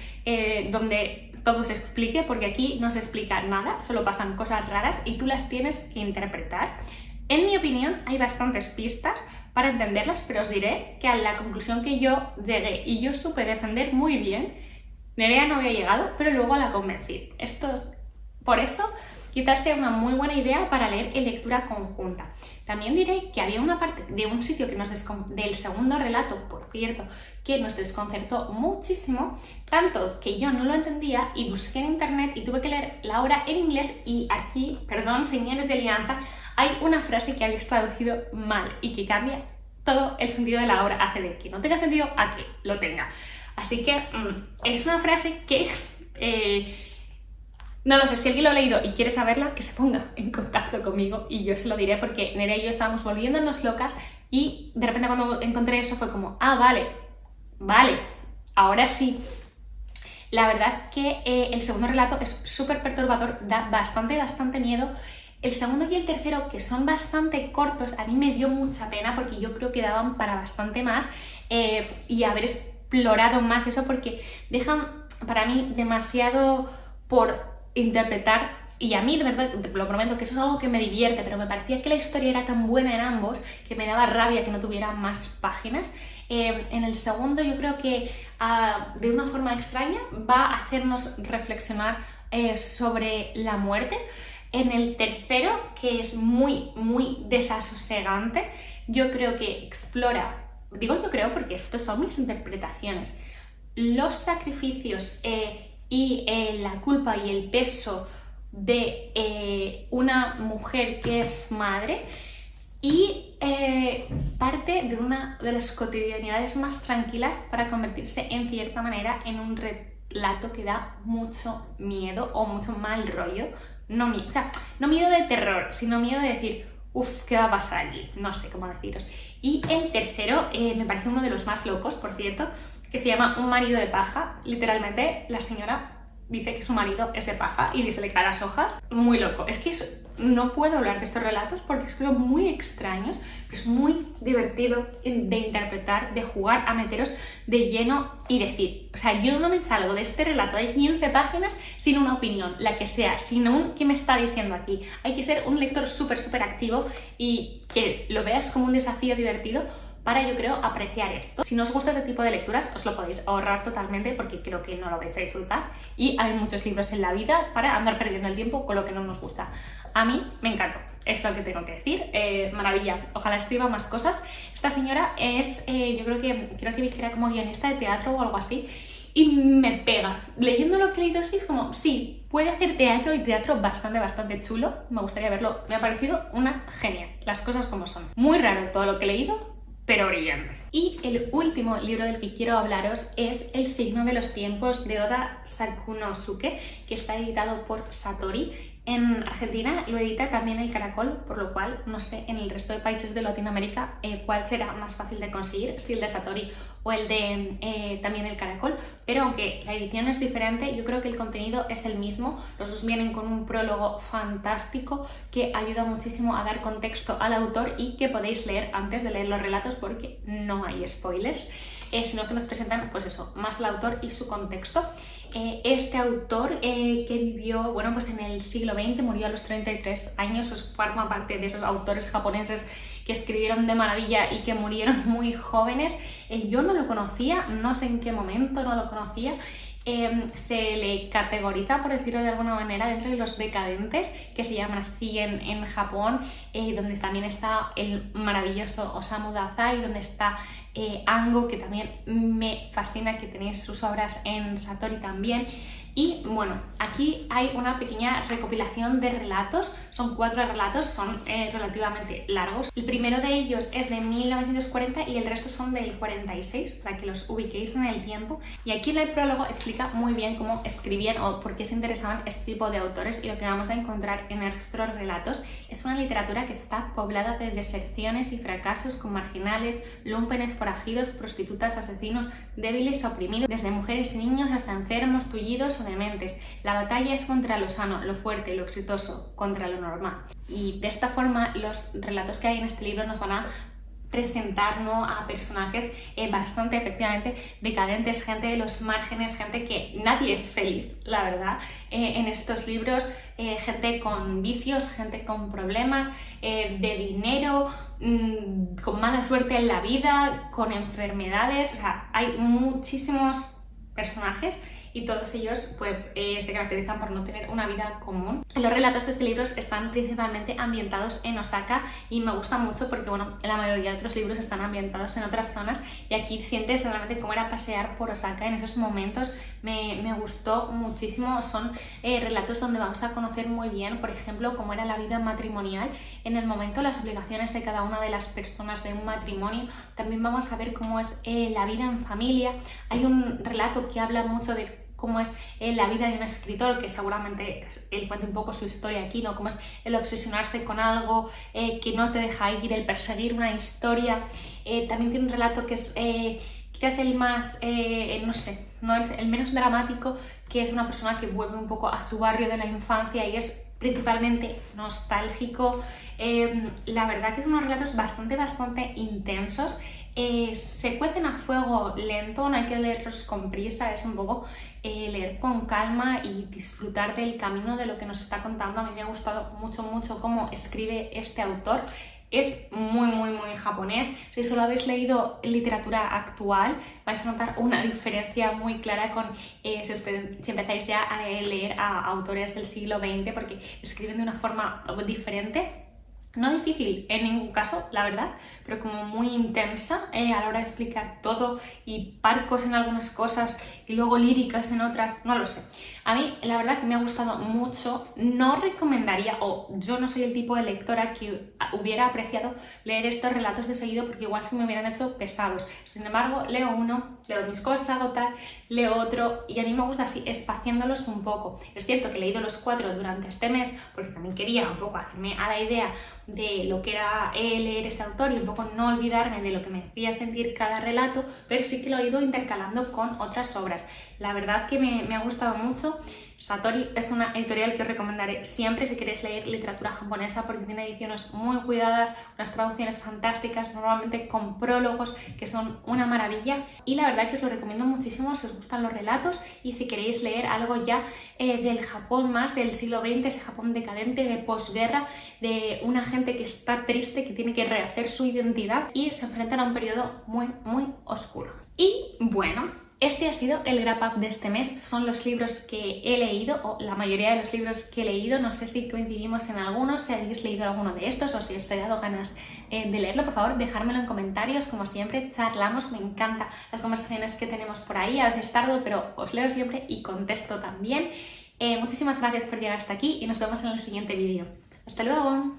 donde todo se explique, porque aquí no se explica nada, solo pasan cosas raras y tú las tienes que interpretar. En mi opinión, hay bastantes pistas para entenderlas, pero os diré que a la conclusión que yo llegué y yo supe defender muy bien, Nerea no había llegado, pero luego la convencí. Por eso, quizás sea una muy buena idea para leer en lectura conjunta. También diré que había una parte de un sitio del segundo relato, por cierto, que nos desconcertó muchísimo, tanto que yo no lo entendía y busqué en internet y tuve que leer la obra en inglés, y aquí, perdón, señores de Alianza, hay una frase que habéis traducido mal y que cambia todo el sentido de la obra, hace de que no tenga sentido a que lo tenga. Así que es una frase que no lo sé, si alguien lo ha leído y quiere saberla, que se ponga en contacto conmigo y yo se lo diré, porque Nerea y yo estábamos volviéndonos locas y de repente cuando encontré eso fue como, ah, vale, ahora sí. La verdad que el segundo relato es súper perturbador, da bastante miedo. El segundo y el tercero, que son bastante cortos, a mí me dio mucha pena porque yo creo que daban para bastante más y haber explorado más eso, porque dejan para mí demasiado por interpretar, y a mí de verdad lo prometo que eso es algo que me divierte, pero me parecía que la historia era tan buena en ambos que me daba rabia que no tuviera más páginas. En el segundo yo creo que de una forma extraña va a hacernos reflexionar sobre la muerte. En el tercero, que es muy desasosegante, yo creo que explora, digo yo creo porque estas son mis interpretaciones, los sacrificios y la culpa y el peso de una mujer que es madre, y parte de una de las cotidianidades más tranquilas para convertirse en cierta manera en un relato que da mucho miedo o mucho mal rollo. No miedo de terror, sino miedo de decir, uff, ¿qué va a pasar allí? No sé cómo deciros. Y el tercero me parece uno de los más locos, por cierto, que se llama Un marido de paja. Literalmente la señora dice que su marido es de paja y que se le caen las hojas. Muy loco. Es que no puedo hablar de estos relatos porque son muy extraños, pero es muy divertido de interpretar, de jugar a meteros de lleno y decir, o sea, yo no me salgo de este relato de 15 páginas sin una opinión, la que sea, sin un ¿qué me está diciendo aquí? Hay que ser un lector súper activo y que lo veas como un desafío divertido para, yo creo, apreciar esto. Si no os gusta ese tipo de lecturas, os lo podéis ahorrar totalmente porque creo que no lo vais a disfrutar, y hay muchos libros en la vida para andar perdiendo el tiempo con lo que no nos gusta. A mí me encantó, es lo que tengo que decir. Maravilla, ojalá escriba más cosas. Esta señora es, yo creo que vi que era como guionista de teatro o algo así, y me pega. Leyendo lo que he leído así es como, sí, puede hacer teatro, y teatro bastante chulo, me gustaría verlo. Me ha parecido una genia, las cosas como son. Muy raro todo lo que he leído, pero brillante. Y el último libro del que quiero hablaros es El signo de los tiempos, de Oda Sakunosuke, que está editado por Satori. En Argentina lo edita también el Caracol, por lo cual no sé en el resto de países de Latinoamérica cuál será más fácil de conseguir, si el de Satori o el de también el Caracol. pero aunque la edición es diferente, yo creo que el contenido es el mismo. Los dos vienen con un prólogo fantástico que ayuda muchísimo a dar contexto al autor y que podéis leer antes de leer los relatos porque no hay spoilers, sino que nos presentan, pues eso, más el autor y su contexto. Este autor que vivió, bueno, pues en el siglo XX, murió a los 33 años, pues forma parte de esos autores japoneses que escribieron de maravilla y que murieron muy jóvenes. Yo no lo conocía, no sé en qué momento no lo conocía. Se le categoriza, por decirlo de alguna manera, dentro de los decadentes, que se llaman así en Japón, donde también está el maravilloso Osamu Dazai, donde está Ango, que también me fascina, que tenéis sus obras en Satori también. Y bueno, aquí hay una pequeña recopilación de relatos, son 4 relatos, son relativamente largos. El primero de ellos es de 1940 y el resto son del 46, para que los ubiquéis en el tiempo. Y aquí en el prólogo explica muy bien cómo escribían o por qué se interesaban este tipo de autores, y lo que vamos a encontrar en nuestros relatos es una literatura que está poblada de deserciones y fracasos con marginales, lúmpenes, forajidos, prostitutas, asesinos, débiles, oprimidos, desde mujeres y niños hasta enfermos, tullidos o dementes. La batalla es contra lo sano, lo fuerte, lo exitoso, contra lo normal. Y de esta forma los relatos que hay en este libro nos van a presentar, ¿no?, a personajes bastante efectivamente decadentes, gente de los márgenes, gente que nadie es feliz, la verdad, en estos libros, gente con vicios, gente con problemas de dinero, con mala suerte en la vida, con enfermedades. O sea, hay muchísimos personajes y todos ellos pues se caracterizan por no tener una vida común. Los relatos de este libro están principalmente ambientados en Osaka y me gusta mucho porque, bueno, la mayoría de otros libros están ambientados en otras zonas y aquí sientes realmente cómo era pasear por Osaka en esos momentos. Me gustó muchísimo. Son relatos donde vamos a conocer muy bien, por ejemplo, cómo era la vida matrimonial en el momento, las obligaciones de cada una de las personas de un matrimonio. También vamos a ver cómo es la vida en familia. Hay un relato que habla mucho de cómo es la vida de un escritor, que seguramente él cuenta un poco su historia aquí, ¿no? Cómo es el obsesionarse con algo que no te deja ir, el perseguir una historia. También tiene un relato que es quizás el más, no sé, no el menos dramático, que es una persona que vuelve un poco a su barrio de la infancia y es principalmente nostálgico. La verdad que son unos relatos bastante intensos. Se cuecen a fuego lento, no hay que leerlos con prisa, es un poco leer con calma y disfrutar del camino de lo que nos está contando. A mí me ha gustado mucho cómo escribe este autor. Es muy japonés. Si solo habéis leído literatura actual, vais a notar una diferencia muy clara con si empezáis ya a leer a autores del siglo XX, porque escriben de una forma diferente. No difícil en ningún caso, la verdad, pero como muy intensa a la hora de explicar todo, y parcos en algunas cosas y luego líricas en otras, no lo sé. A mí la verdad que me ha gustado mucho. No recomendaría, o yo no soy el tipo de lectora que hubiera apreciado leer estos relatos de seguido porque igual se me hubieran hecho pesados. Sin embargo, leo uno, leo mis cosas, hago tal, leo otro y a mí me gusta así espaciándolos un poco. Es cierto que he leído los 4 durante este mes porque también quería un poco hacerme a la idea de lo que era leer este autor y un poco no olvidarme de lo que me hacía sentir cada relato, pero sí que lo he ido intercalando con otras obras. La verdad que me ha gustado mucho. Satori es una editorial que os recomendaré siempre si queréis leer literatura japonesa porque tiene ediciones muy cuidadas, unas traducciones fantásticas, normalmente con prólogos que son una maravilla, y la verdad que os lo recomiendo muchísimo si os gustan los relatos y si queréis leer algo ya del Japón más del siglo XX, ese Japón decadente de posguerra, de una gente que está triste, que tiene que rehacer su identidad y se enfrentan a un periodo muy oscuro. Y bueno, este ha sido el wrap up de este mes. Son los libros que he leído, o la mayoría de los libros que he leído. No sé si coincidimos en algunos, si habéis leído alguno de estos o si os he dado ganas de leerlo. Por favor, dejármelo en comentarios. Como siempre, charlamos. Me encantan las conversaciones que tenemos por ahí. A veces tardo, pero os leo siempre y contesto también. Muchísimas gracias por llegar hasta aquí y nos vemos en el siguiente vídeo. ¡Hasta luego!